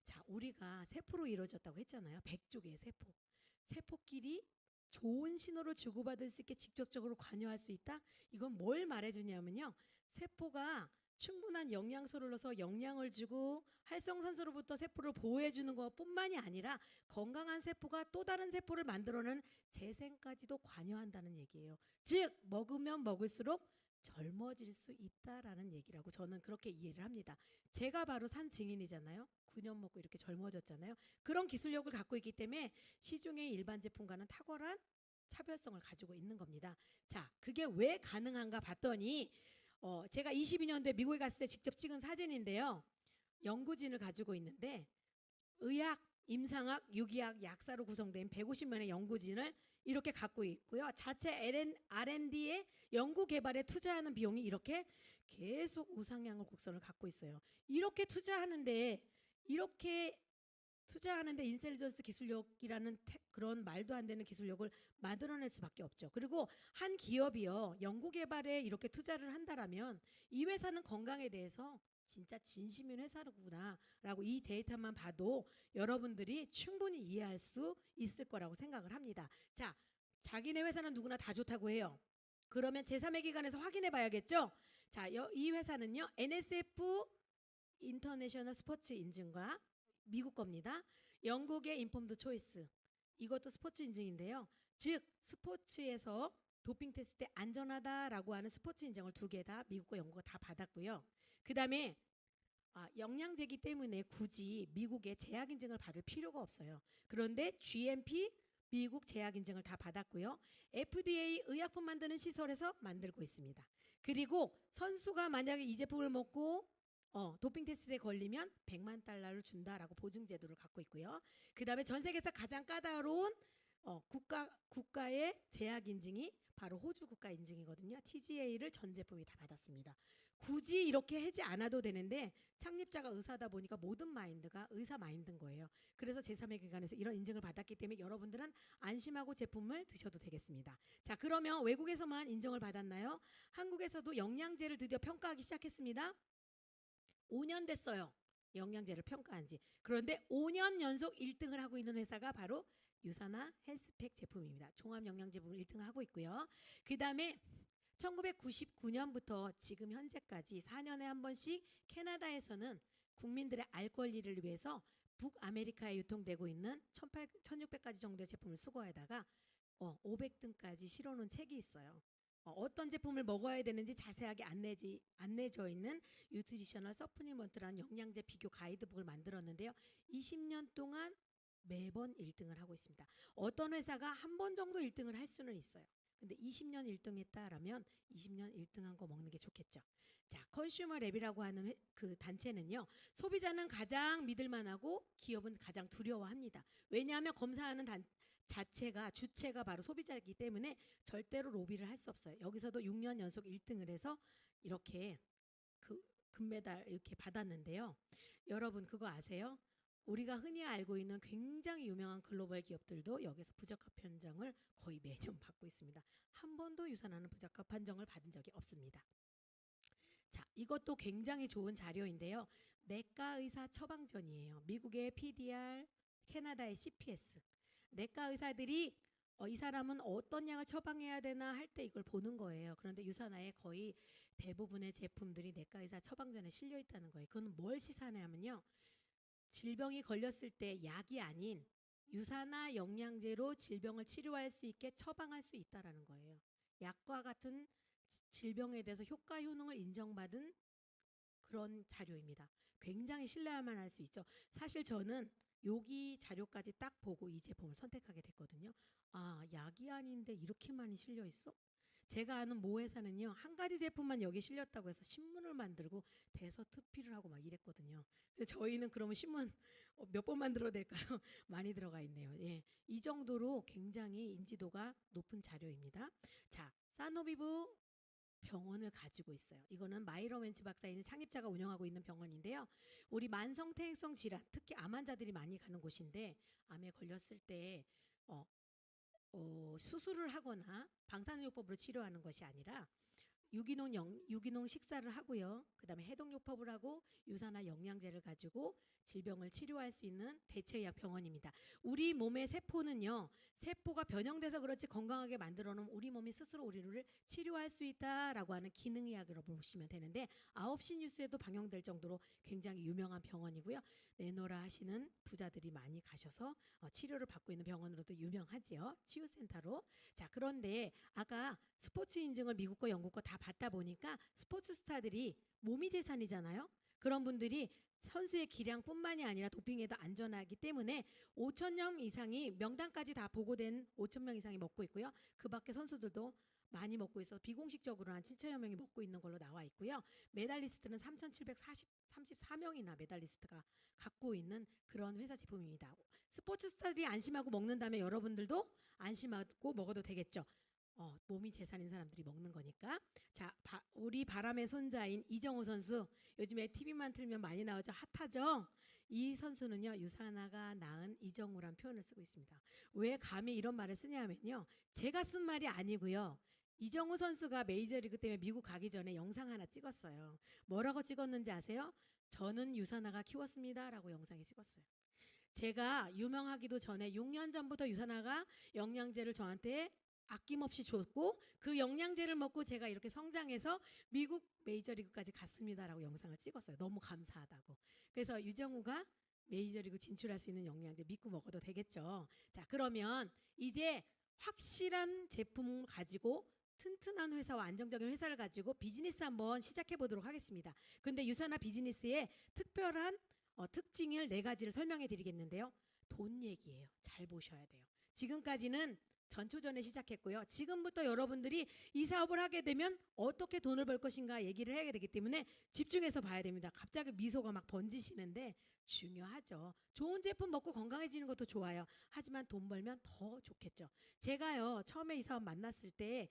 자, 우리가 세포로 이루어졌다고 했잖아요. 100쪽의 세포. 세포끼리 좋은 신호를 주고받을 수 있게 직접적으로 관여할 수 있다? 이건 뭘 말해주냐면요. 세포가 충분한 영양소를 넣어서 영양을 주고 활성산소로부터 세포를 보호해주는 것뿐만이 아니라 건강한 세포가 또 다른 세포를 만들어내는 재생까지도 관여한다는 얘기예요. 즉 먹으면 먹을수록 젊어질 수 있다라는 얘기라고 저는 그렇게 이해를 합니다. 제가 바로 산 증인이잖아요. 9년 먹고 이렇게 젊어졌잖아요. 그런 기술력을 갖고 있기 때문에 시중의 일반 제품과는 탁월한 차별성을 가지고 있는 겁니다. 자, 그게 왜 가능한가 봤더니 제가 22년도에 미국에 갔을 때 직접 찍은 사진인데요. 연구진을 가지고 있는데 의학, 임상학, 유기학, 약사로 구성된 150명의 연구진을 이렇게 갖고 있고요. 자체 R&D에 연구 개발에 투자하는 비용이 이렇게 계속 우상향을 곡선을 갖고 있어요. 이렇게 투자하는데 인셀리전스 기술력이라는 그런 말도 안 되는 기술력을 만들어낼 수밖에 없죠. 그리고 한 기업이요. 연구 개발에 이렇게 투자를 한다라면 이 회사는 건강에 대해서 진짜 진심인 회사구나라고 이 데이터만 봐도 여러분들이 충분히 이해할 수 있을 거라고 생각을 합니다. 자, 자기네 회사는 누구나 다 좋다고 해요. 그러면 제3의 기관에서 확인해 봐야겠죠. 자, 이 회사는요. NSF 인터내셔널 스포츠 인증과 미국 겁니다. 영국의 인폼드 초이스, 이것도 스포츠 인증인데요. 즉 스포츠에서 도핑 테스트 때 안전하다라고 하는 스포츠 인증을 2개 다 미국과 영국가 다 받았고요. 그 다음에 영양제이기 때문에 굳이 미국의 제약 인증을 받을 필요가 없어요. 그런데 GMP 미국 제약 인증을 다 받았고요. FDA 의약품 만드는 시설에서 만들고 있습니다. 그리고 선수가 만약에 이 제품을 먹고 도핑 테스트에 걸리면 100만 달러를 준다라고 보증 제도를 갖고 있고요. 그 다음에 전 세계에서 가장 까다로운 국가의 제약 인증이 바로 호주 국가 인증이거든요. TGA를 전 제품이 다 받았습니다. 굳이 이렇게 하지 않아도 되는데 창립자가 의사다 보니까 모든 마인드가 의사 마인드인 거예요. 그래서 제3의 기관에서 이런 인증을 받았기 때문에 여러분들은 안심하고 제품을 드셔도 되겠습니다. 자, 그러면 외국에서만 인정을 받았나요? 한국에서도 영양제를 드디어 평가하기 시작했습니다. 5년 됐어요. 영양제를 평가한 지. 그런데 5년 연속 1등을 하고 있는 회사가 바로 유산화 헬스팩 제품입니다. 종합영양제 부분 1등을 하고 있고요. 그 다음에 1999년부터 지금 현재까지 4년에 한 번씩 캐나다에서는 국민들의 알 권리를 위해서 북아메리카에 유통되고 있는 1600가지 정도의 제품을 수거하다가 500등까지 실어놓은 책이 있어요. 어떤 제품을 먹어야 되는지 자세하게 안내져 있는 뉴트리셔널 서플리먼트라는 영양제 비교 가이드북을 만들었는데요. 20년 동안 매번 1등을 하고 있습니다. 어떤 회사가 한 번 정도 1등을 할 수는 있어요. 근데 20년 1등했다라면 20년 1등한 거 먹는 게 좋겠죠. 자, 컨슈머 랩이라고 하는 그 단체는요. 소비자는 가장 믿을만하고 기업은 가장 두려워합니다. 왜냐하면 검사하는 주체가 바로 소비자이기 때문에 절대로 로비를 할 수 없어요. 여기서도 6년 연속 1등을 해서 이렇게 그 금메달 이렇게 받았는데요. 여러분 그거 아세요? 우리가 흔히 알고 있는 굉장히 유명한 글로벌 기업들도 여기서 부적합 판정을 거의 매년 받고 있습니다. 한 번도 유산하는 부적합 판정을 받은 적이 없습니다. 자, 이것도 굉장히 좋은 자료인데요. 내과 의사 처방전이에요. 미국의 PDR, 캐나다의 CPS. 내과 의사들이 이 사람은 어떤 약을 처방해야 되나 할 때 이걸 보는 거예요. 그런데 유산화의 거의 대부분의 제품들이 내과 의사 처방전에 실려 있다는 거예요. 그건 뭘 시사하냐면요. 질병이 걸렸을 때 약이 아닌 유산화 영양제로 질병을 치료할 수 있게 처방할 수 있다라는 거예요. 약과 같은 질병에 대해서 효과 효능을 인정받은 그런 자료입니다. 굉장히 신뢰할 만할 수 있죠. 사실 저는 여기 자료까지 딱 보고 이 제품을 선택하게 됐거든요. 아, 약이 아닌데 이렇게 많이 실려 있어? 제가 아는 모 회사는요. 한 가지 제품만 여기 실렸다고 해서 신문을 만들고 대서특필을 하고 막 이랬거든요. 근데 저희는 그러면 신문 몇 번 만들어야 될까요? 많이 들어가 있네요. 예, 이 정도로 굉장히 인지도가 높은 자료입니다. 자, 사노비브 병원을 가지고 있어요. 이거는 마이러 웬츠 박사인 창립자가 운영하고 있는 병원인데요. 우리 만성태행성 질환, 특히 암 환자들이 많이 가는 곳인데 암에 걸렸을 때 수술을 하거나 방사능요법으로 치료하는 것이 아니라 유기농 식사를 하고요. 그 다음에 해독요법을 하고 유산화 영양제를 가지고 질병을 치료할 수 있는 대체의학 병원입니다. 우리 몸의 세포는요. 세포가 변형돼서 그렇지 건강하게 만들어 놓으면 우리 몸이 스스로 우리를 치료할 수 있다라고 하는 기능의학으로 보시면 되는데 9시 뉴스에도 방영될 정도로 굉장히 유명한 병원이고요. 내노라 하시는 부자들이 많이 가셔서 치료를 받고 있는 병원으로도 유명하지요. 치유센터로. 자, 그런데 아까 스포츠 인증을 미국 거 영국 거 다 받다 보니까 스포츠 스타들이 몸이 재산이잖아요. 그런 분들이 선수의 기량뿐만이 아니라 도핑에도 안전하기 때문에 5,000명 이상이 명단까지 다 보고된 5,000명 이상이 먹고 있고요. 그 밖에 선수들도 많이 먹고 있어 비공식적으로 한 7,000여 명이 먹고 있는 걸로 나와 있고요. 메달리스트는 3,734명이나 메달리스트가 갖고 있는 그런 회사 제품입니다. 스포츠 스타들이 안심하고 먹는다면 여러분들도 안심하고 먹어도 되겠죠. 몸이 재산인 사람들이 먹는 거니까. 자, 우리 바람의 손자인 이정우 선수 요즘에 TV만 틀면 많이 나오죠. 핫하죠. 이 선수는요 유산화가 낳은 이정우란 표현을 쓰고 있습니다. 왜 감히 이런 말을 쓰냐면요 제가 쓴 말이 아니고요. 이정우 선수가 메이저리그 때문에 미국 가기 전에 영상 하나 찍었어요. 뭐라고 찍었는지 아세요? 저는 유산화가 키웠습니다 라고 영상에 찍었어요. 제가 유명하기도 전에 6년 전부터 유산화가 영양제를 저한테 아낌없이 줬고 그 영양제를 먹고 제가 이렇게 성장해서 미국 메이저리그까지 갔습니다라고 영상을 찍었어요. 너무 감사하다고. 그래서 유정우가 메이저리그 진출할 수 있는 영양제 믿고 먹어도 되겠죠. 자, 그러면 이제 확실한 제품을 가지고 튼튼한 회사와 안정적인 회사를 가지고 비즈니스 한번 시작해 보도록 하겠습니다. 근데 유산화 비즈니스의 특별한 특징을 4가지를 설명해 드리겠는데요. 돈 얘기예요. 잘 보셔야 돼요. 지금까지는 전초전에 시작했고요. 지금부터 여러분들이 이 사업을 하게 되면 어떻게 돈을 벌 것인가 얘기를 해야 되기 때문에 집중해서 봐야 됩니다. 갑자기 미소가 막 번지시는데 중요하죠. 좋은 제품 먹고 건강해지는 것도 좋아요. 하지만 돈 벌면 더 좋겠죠. 제가요 처음에 이 사업 만났을 때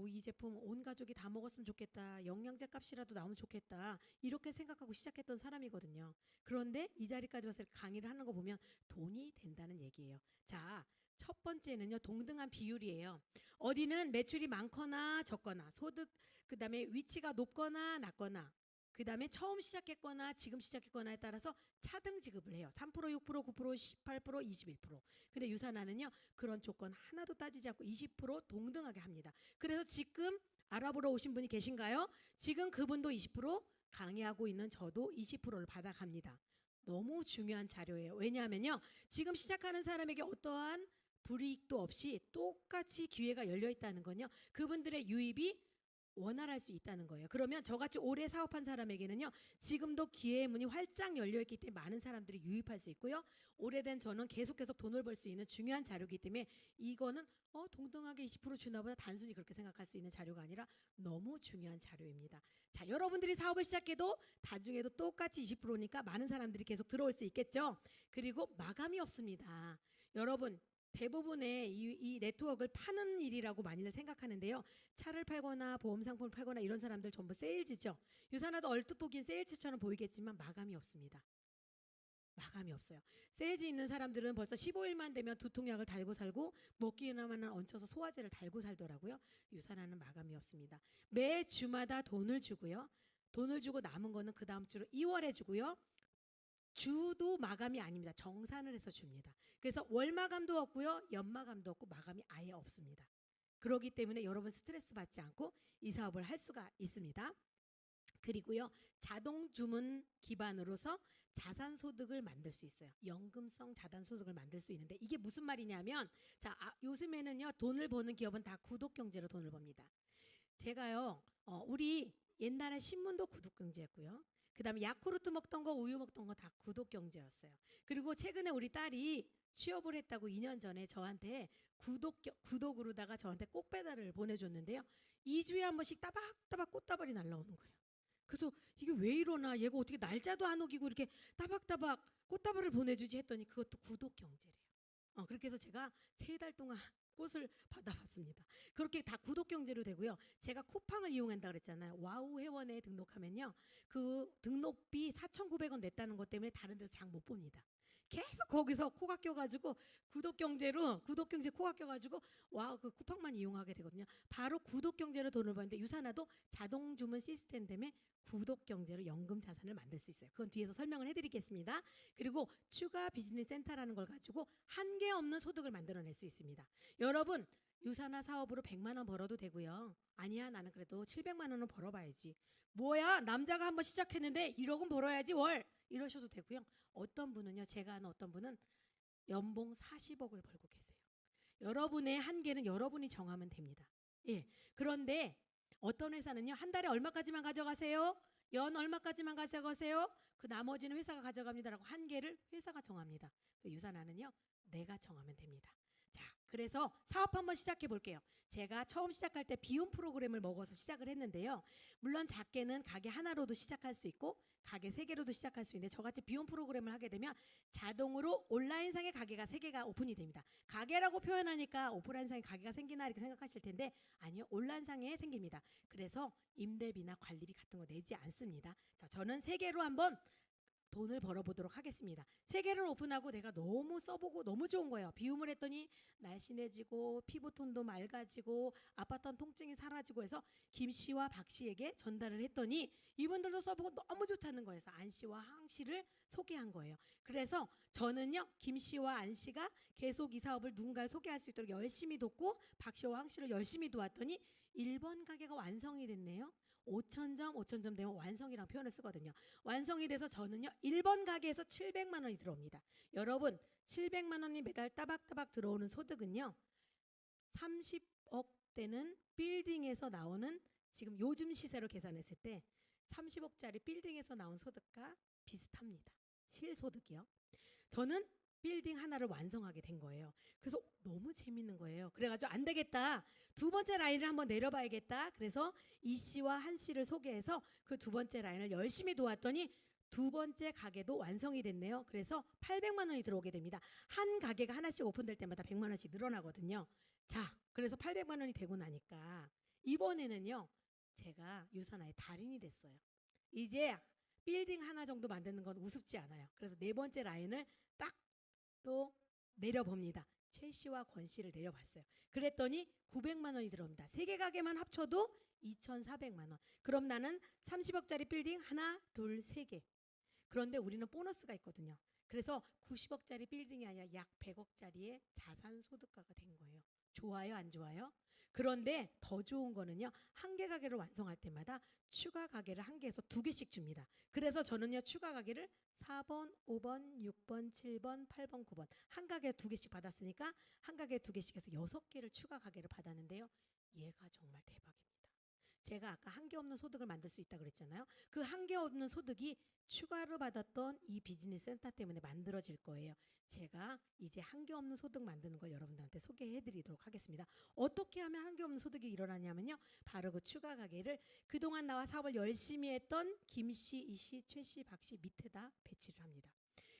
이 제품 온 가족이 다 먹었으면 좋겠다. 영양제 값이라도 나오면 좋겠다. 이렇게 생각하고 시작했던 사람이거든요. 그런데 이 자리까지 와서 강의를 하는 거 보면 돈이 된다는 얘기예요. 자, 첫 번째는요 동등한 비율이에요. 어디는 매출이 많거나 적거나 소득 그다음에 위치가 높거나 낮거나 그다음에 처음 시작했거나 지금 시작했거나에 따라서 차등 지급을 해요. 3%, 6%, 9%, 18%, 21%. 근데 유산화는요 그런 조건 하나도 따지지 않고 20% 동등하게 합니다. 그래서 지금 알아보러 오신 분이 계신가요? 지금 그분도 20% 강의하고 있는 저도 20%를 받아갑니다. 너무 중요한 자료예요. 왜냐하면요 지금 시작하는 사람에게 어떠한 불이익도 없이 똑같이 기회가 열려 있다는 건요. 그분들의 유입이 원활할 수 있다는 거예요. 그러면 저같이 오래 사업한 사람에게는요. 지금도 기회의 문이 활짝 열려 있기 때문에 많은 사람들이 유입할 수 있고요. 오래된 저는 계속 돈을 벌 수 있는 중요한 자료이기 때문에 이거는 동등하게 20% 주나 보다 단순히 그렇게 생각할 수 있는 자료가 아니라 너무 중요한 자료입니다. 자, 여러분들이 사업을 시작해도 나중에도 똑같이 20%니까 많은 사람들이 계속 들어올 수 있겠죠. 그리고 마감이 없습니다. 여러분 대부분의 이 네트워크를 파는 일이라고 많이들 생각하는데요. 차를 팔거나 보험 상품을 팔거나 이런 사람들 전부 세일즈죠. 유산화도 얼뜻 보기엔 세일즈처럼 보이겠지만 마감이 없습니다. 마감이 없어요. 세일즈 있는 사람들은 벌써 15일만 되면 두통약을 달고 살고 먹기에나만 얹혀서 소화제를 달고 살더라고요. 유산화는 마감이 없습니다. 매 주마다 돈을 주고요. 돈을 주고 남은 거는 그 다음 주로 2월에 주고요. 주도 마감이 아닙니다. 정산을 해서 줍니다. 그래서 월 마감도 없고요. 연 마감도 없고 마감이 아예 없습니다. 그렇기 때문에 여러분 스트레스 받지 않고 이 사업을 할 수가 있습니다. 그리고요. 자동 주문 기반으로서 자산 소득을 만들 수 있어요. 연금성 자산 소득을 만들 수 있는데 이게 무슨 말이냐면 자, 요즘에는요. 돈을 버는 기업은 다 구독 경제로 돈을 법니다. 제가요. 우리 옛날에 신문도 구독 경제였고요. 그다음에 야쿠르트 먹던 거 우유 먹던 거 다 구독 경제였어요. 그리고 최근에 우리 딸이 취업을 했다고 2년 전에 저한테 구독으로다가 저한테 꽃배달을 보내줬는데요. 2주에 한 번씩 따박따박 꽃다발이 날라오는 거예요. 그래서 이게 왜 이러나 얘가 어떻게 날짜도 안 어기고 이렇게 따박따박 꽃다발을 보내주지 했더니 그것도 구독 경제래요. 그렇게 해서 제가 3달 동안 꽃을 받아봤습니다. 그렇게 다 구독 경제로 되고요. 제가 쿠팡을 이용한다 그랬잖아요. 와우 회원에 등록하면요. 그 등록비 4,900원 냈다는 것 때문에 다른 데서 장 못 봅니다. 계속 거기서 코가 껴가지고 구독 경제 코가 껴가지고 와 그 쿠팡만 이용하게 되거든요. 바로 구독 경제로 돈을 버는데 유산화도 자동 주문 시스템 때문에 구독 경제로 연금 자산을 만들 수 있어요. 그건 뒤에서 설명을 해드리겠습니다. 그리고 추가 비즈니스 센터라는 걸 가지고 한계 없는 소득을 만들어낼 수 있습니다. 여러분 유산화 사업으로 100만 원 벌어도 되고요. 아니야 나는 그래도 700만 원은 벌어봐야지. 뭐야 남자가 한번 시작했는데 1억은 벌어야지 월 이러셔도 되고요. 어떤 분은요. 제가 아는 어떤 분은 연봉 40억을 벌고 계세요. 여러분의 한계는 여러분이 정하면 됩니다. 예. 그런데 어떤 회사는요. 한 달에 얼마까지만 가져가세요. 연 얼마까지만 가져가세요. 그 나머지는 회사가 가져갑니다라고 한계를 회사가 정합니다. 유산화는요. 내가 정하면 됩니다. 자, 그래서 사업 한번 시작해 볼게요. 제가 처음 시작할 때 비움 프로그램을 먹어서 시작을 했는데요. 물론 작게는 가게 하나로도 시작할 수 있고 가게 3개로도 시작할 수 있는데 저같이 비움 프로그램을 하게 되면 자동으로 온라인상의 가게가 3개가 오픈이 됩니다. 가게라고 표현하니까 오프라인상에 가게가 생기나 이렇게 생각하실 텐데 아니요. 온라인상에 생깁니다. 그래서 임대비나 관리비 같은 거 내지 않습니다. 자, 저는 3개로 한번 돈을 벌어보도록 하겠습니다. 3개를 오픈하고 내가 너무 써보고 너무 좋은 거예요. 비움을 했더니 날씬해지고 피부톤도 맑아지고 아팠던 통증이 사라지고 해서 김 씨와 박 씨에게 전달을 했더니 이분들도 써보고 너무 좋다는 거예요. 그래서 안 씨와 항 씨를 소개한 거예요. 그래서 저는요. 김 씨와 안 씨가 계속 이 사업을 누군가를 소개할 수 있도록 열심히 돕고 박 씨와 항 씨를 열심히 도왔더니 1번 가게가 완성이 됐네요. 5,000점 되면 완성이랑 표현을 쓰거든요. 완성이 돼서 저는요. 1번 가게에서 700만 원이 들어옵니다. 여러분 700만 원이 매달 따박따박 들어오는 소득은요. 30억대는 빌딩에서 나오는 지금 요즘 시세로 계산했을 때 30억짜리 빌딩에서 나온 소득과 비슷합니다. 실소득이요. 저는 빌딩 하나를 완성하게 된 거예요. 그래서 너무 재밌는 거예요. 그래가지고 안 되겠다. 2번째 라인을 한번 내려봐야겠다. 그래서 이 씨와 한 씨를 소개해서 그 2번째 라인을 열심히 도왔더니 2번째 가게도 완성이 됐네요. 그래서 800만 원이 들어오게 됩니다. 한 가게가 하나씩 오픈될 때마다 100만 원씩 늘어나거든요. 자, 그래서 800만 원이 되고 나니까 이번에는요. 제가 유산화의 달인이 됐어요. 이제 빌딩 하나 정도 만드는 건 우습지 않아요. 그래서 4번째 라인을 딱 또 내려봅니다. 최 씨와 권 씨를 내려봤어요. 그랬더니 900만 원이 들어옵니다. 3개 가게만 합쳐도 2,400만 원. 그럼 나는 30억짜리 빌딩 하나, 둘, 3개. 그런데 우리는 보너스가 있거든요. 그래서 90억짜리 빌딩이 아니라 약 100억짜리의 자산 소득가가 된 거예요. 좋아요, 안 좋아요? 그런데 더 좋은 거는요. 한 개 가게를 완성할 때마다 추가 가게를 한 개에서 두 개씩 줍니다. 그래서 저는요. 추가 가게를 4번, 5번, 6번, 7번, 8번, 9번 한 가게에 두 개씩 받았으니까 한 가게에 두 개씩 해서 6개를 추가 가게를 받았는데요. 얘가 정말 대박입니다. 제가 아까 한 개 없는 소득을 만들 수 있다 그랬잖아요. 그 한 개 없는 소득이 추가로 받았던 이 비즈니스 센터 때문에 만들어질 거예요. 제가 이제 한 개 없는 소득 만드는 걸 여러분들한테 소개해 드리도록 하겠습니다. 어떻게 하면 한 개 없는 소득이 일어나냐면요. 바로 그 추가 가게를 그동안 나와 사업을 열심히 했던 김씨, 이씨, 최씨, 박씨 밑에다 배치를 합니다.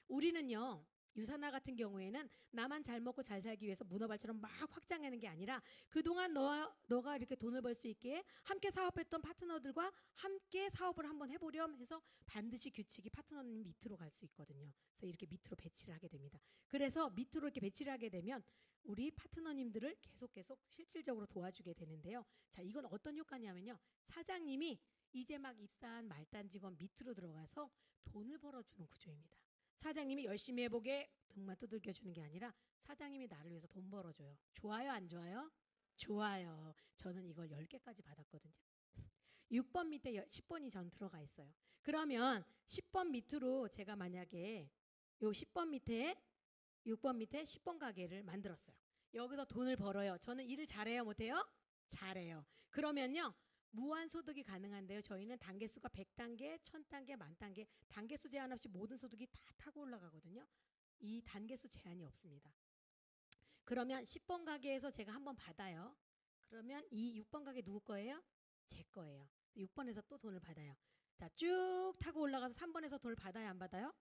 우리는요. 유산화 같은 경우에는 나만 잘 먹고 잘 살기 위해서 문어발처럼 막 확장하는 게 아니라 그동안 너가 이렇게 돈을 벌 수 있게 함께 사업했던 파트너들과 함께 사업을 한번 해보렴 해서 반드시 규칙이 파트너님 밑으로 갈 수 있거든요. 그래서 이렇게 밑으로 배치를 하게 됩니다. 그래서 밑으로 이렇게 배치를 하게 되면 우리 파트너님들을 계속 실질적으로 도와주게 되는데요. 자, 이건 어떤 효과냐면요. 사장님이 이제 막 입사한 말단 직원 밑으로 들어가서 돈을 벌어주는 구조입니다. 사장님이 열심히 해보게 등만 두들겨주는 게 아니라 사장님이 나를 위해서 돈 벌어줘요. 좋아요, 안 좋아요? 좋아요. 저는 이걸 10개까지 받았거든요. 6번 밑에 10번이 전 들어가 있어요. 그러면 10번 밑으로 제가 만약에 요 10번 밑에 6번 밑에 10번 가게를 만들었어요. 여기서 돈을 벌어요. 저는 일을 잘해요, 못해요? 잘해요. 그러면요. 무한소득이 가능한데요. 저희는 단계수가 100단계, 1000단계, 만단계 단계수 제한 없이 모든 소득이 다 타고 올라가거든요. 이 단계수 제한이 없습니다. 그러면 10번 가게에서 제가 한번 받아요. 그러면 이 6번 가게 누구 거예요? 제 거예요. 6번에서 또 돈을 받아요. 자, 쭉 타고 올라가서 3번에서 돈을 받아요, 안 받아요?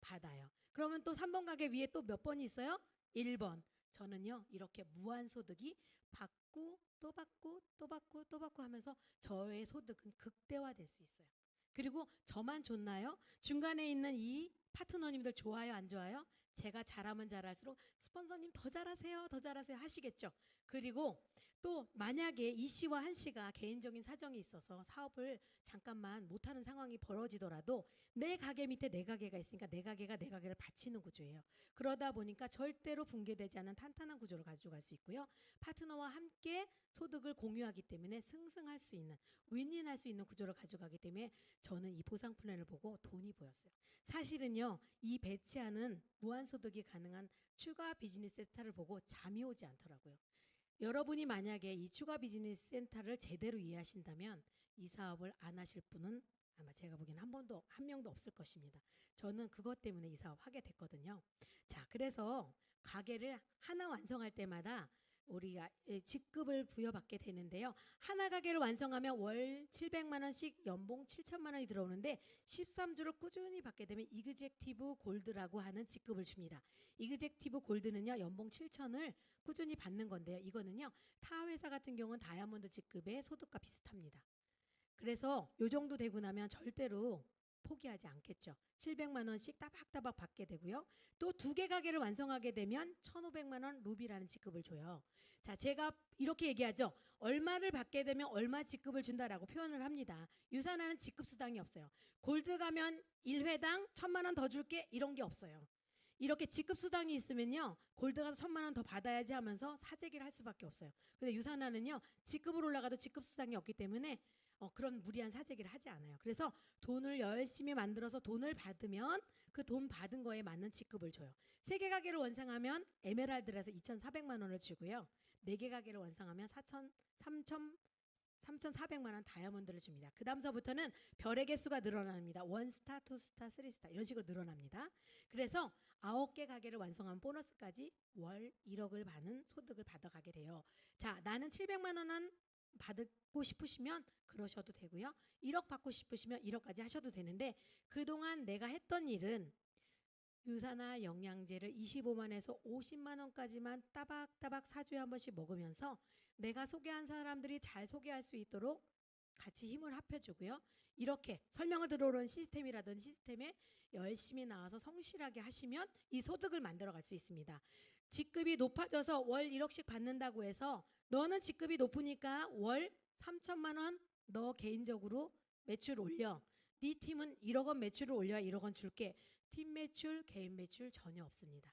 받아요. 그러면 또 3번 가게 위에 또 몇 번이 있어요? 1번. 저는요. 이렇게 무한소득이 받고 또 받고 또 받고 또 받고 하면서 저의 소득은 극대화될 수 있어요. 그리고 저만 좋나요? 중간에 있는 이 파트너님들 좋아요, 안 좋아요? 제가 잘하면 잘할수록 스폰서님 더 잘하세요, 더 잘하세요 하시겠죠. 그리고 또 만약에 이 씨와 한 씨가 개인적인 사정이 있어서 사업을 잠깐만 못하는 상황이 벌어지더라도 내 가게 밑에 내 가게가 있으니까 내 가게가 내 가게를 받치는 구조예요. 그러다 보니까 절대로 붕괴되지 않은 탄탄한 구조를 가져갈 수 있고요. 파트너와 함께 소득을 공유하기 때문에 승승할 수 있는 윈윈할 수 있는 구조를 가져가기 때문에 저는 이 보상 플랜을 보고 돈이 보였어요. 사실은요. 이 배치하는 무한소득이 가능한 추가 비즈니스 센터를 보고 잠이 오지 않더라고요. 여러분이 만약에 이 추가 비즈니스 센터를 제대로 이해하신다면 이 사업을 안 하실 분은 아마 제가 보기엔 한 명도 없을 것입니다. 저는 그것 때문에 이 사업 하게 됐거든요. 자, 그래서 가게를 하나 완성할 때마다 우리가 직급을 부여받게 되는데요. 하나 가게를 완성하면 월 700만 원씩 연봉 7천만 원이 들어오는데 13주를 꾸준히 받게 되면 이그젝티브 골드라고 하는 직급을 줍니다. 이그젝티브 골드는요. 연봉 7천을 꾸준히 받는 건데요. 이거는요. 타 회사 같은 경우는 다이아몬드 직급의 소득과 비슷합니다. 그래서 요 정도 되고 나면 절대로 포기하지 않겠죠. 700만 원씩 따박따박 받게 되고요. 또 2개 가게를 완성하게 되면 1,500만 원 루비라는 직급을 줘요. 자, 제가 이렇게 얘기하죠. 얼마를 받게 되면 얼마 직급을 준다라고 표현을 합니다. 유산하는 직급 수당이 없어요. 골드 가면 1회당 1,000만 원 더 줄게 이런 게 없어요. 이렇게 직급 수당이 있으면요. 골드 가서 1,000만 원 더 받아야지 하면서 사재기를 할 수밖에 없어요. 근데 유산하는요. 직급으로 올라가도 직급 수당이 없기 때문에 그런 무리한 사재기를 하지 않아요. 그래서 돈을 열심히 만들어서 돈을 받으면 그 돈 받은 거에 맞는 직급을 줘요. 3개 가게를 완성하면 에메랄드라서 2,400만 원을 주고요. 4개 가게를 완성하면 3,400만 원 다이아몬드를 줍니다. 그 다음서부터는 별의 개수가 늘어납니다. 1스타, 2스타, 3스타 이런 식으로 늘어납니다. 그래서 9개 가게를 완성하면 보너스까지 월 1억을 받는 소득을 받아가게 돼요. 자, 나는 700만 원은 받고 싶으시면 그러셔도 되고요. 1억 받고 싶으시면 1억까지 하셔도 되는데 그동안 내가 했던 일은 유산화 영양제를 25만에서 50만 원까지만 따박따박 4주에 한 번씩 먹으면서 내가 소개한 사람들이 잘 소개할 수 있도록 같이 힘을 합해주고요. 이렇게 설명을 들어오는 시스템이라든 시스템에 열심히 나와서 성실하게 하시면 이 소득을 만들어갈 수 있습니다. 직급이 높아져서 월 1억씩 받는다고 해서 너는 직급이 높으니까 월 3천만 원 너 개인적으로 매출 올려. 네 팀은 1억 원 매출을 올려야 1억 원 줄게. 팀 매출, 개인 매출 전혀 없습니다.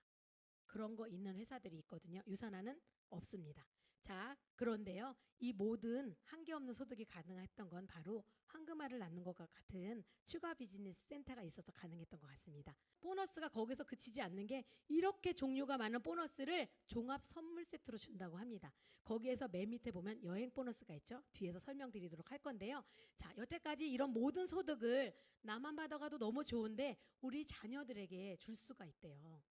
그런 거 있는 회사들이 있거든요. 유산화는 없습니다. 자, 그런데요, 이 모든 한계 없는 소득이 가능했던 건 바로 황금알을 낳는 것과 같은 추가 비즈니스 센터가 있어서 가능했던 것 같습니다. 보너스가 거기서 그치지 않는 게 이렇게 종류가 많은 보너스를 종합 선물 세트로 준다고 합니다. 거기에서 맨 밑에 보면 여행 보너스가 있죠. 뒤에서 설명드리도록 할 건데요. 자, 여태까지 이런 모든 소득을 나만 받아가도 너무 좋은데 우리 자녀들에게 줄 수가 있대요.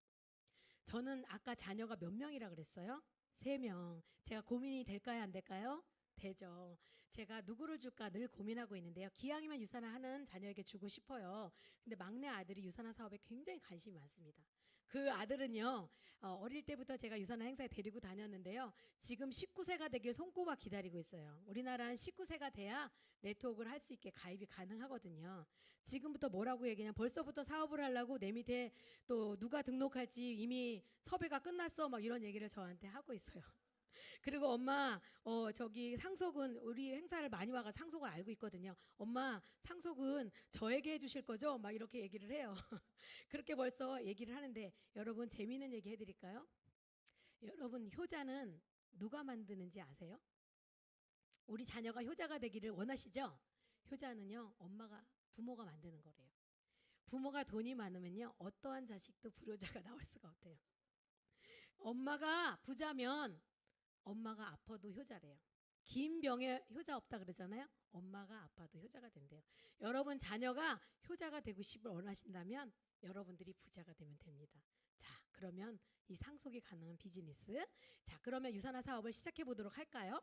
저는 아까 자녀가 몇 명이라 그랬어요? 3명. 제가 고민이 될까요, 안 될까요? 되죠. 제가 누구를 줄까 늘 고민하고 있는데요. 기왕이면 유산을 하는 자녀에게 주고 싶어요. 근데 막내 아들이 유산화 사업에 굉장히 관심이 많습니다. 그 아들은요, 어릴 때부터 제가 유산화 행사에 데리고 다녔는데요. 지금 19세가 되길 손꼽아 기다리고 있어요. 우리나라는 19세가 돼야 네트워크를 할 수 있게 가입이 가능하거든요. 지금부터 뭐라고 얘기냐, 벌써부터 사업을 하려고 내 밑에 또 누가 등록할지 이미 섭외가 끝났어 막 이런 얘기를 저한테 하고 있어요. 그리고 엄마, 저기 상속은 우리 행사를 많이 와가 상속을 알고 있거든요. 엄마, 상속은 저에게 해주실 거죠? 막 이렇게 얘기를 해요. 그렇게 벌써 얘기를 하는데 여러분 재미있는 얘기 해드릴까요? 여러분 효자는 누가 만드는지 아세요? 우리 자녀가 효자가 되기를 원하시죠? 효자는요, 부모가 만드는 거래요. 부모가 돈이 많으면요, 어떠한 자식도 불효자가 나올 수가 없대요. 엄마가 부자면 엄마가 아파도 효자래요. 긴 병에 효자 없다 그러잖아요. 엄마가 아파도 효자가 된대요. 여러분 자녀가 효자가 되고 싶을 원하신다면 여러분들이 부자가 되면 됩니다. 자, 그러면 이 상속이 가능한 비즈니스. 자, 그러면 유산화 사업을 시작해 보도록 할까요?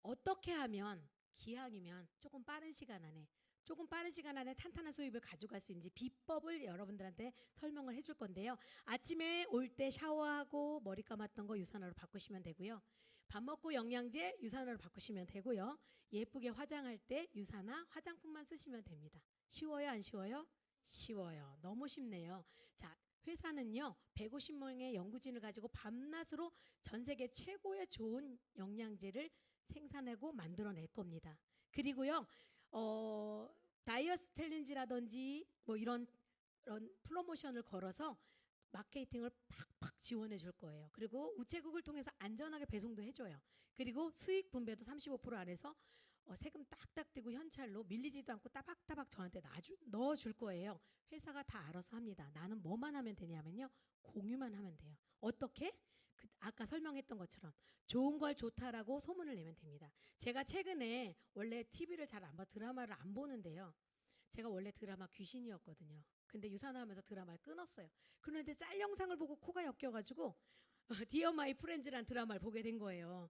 어떻게 하면 기왕이면 조금 빠른 시간 안에 탄탄한 수입을 가져갈 수 있는지 비법을 여러분들한테 설명을 해줄 건데요. 아침에 올 때 샤워하고 머리 감았던 거 유산화로 바꾸시면 되고요. 밥 먹고 영양제 유산화로 바꾸시면 되고요. 예쁘게 화장할 때 유산화 화장품만 쓰시면 됩니다. 쉬워요, 안 쉬워요? 쉬워요. 너무 쉽네요. 자, 회사는요 150명의 연구진을 가지고 밤낮으로 전 세계 최고의 좋은 영양제를 생산하고 만들어낼 겁니다. 그리고요 다이어트 챌린지라든지 뭐 이런 프로모션을 걸어서 마케팅을 팍팍 지원해 줄 거예요. 그리고 우체국을 통해서 안전하게 배송도 해줘요. 그리고 수익 분배도 35% 안에서 세금 딱딱 떼고 현찰로 밀리지도 않고 따박따박 저한테 넣어 줄 거예요. 회사가 다 알아서 합니다. 나는 뭐만 하면 되냐면요, 공유만 하면 돼요. 어떻게? 아까 설명했던 것처럼 좋은 걸 좋다라고 소문을 내면 됩니다. 제가 최근에 원래 TV를 잘 안 봐, 드라마를 안 보는데요. 제가 원래 드라마 귀신이었거든요. 근데 유산화하면서 드라마를 끊었어요. 그런데 짤 영상을 보고 코가 엮여가지고 디어 마이 프렌즈란 드라마를 보게 된 거예요.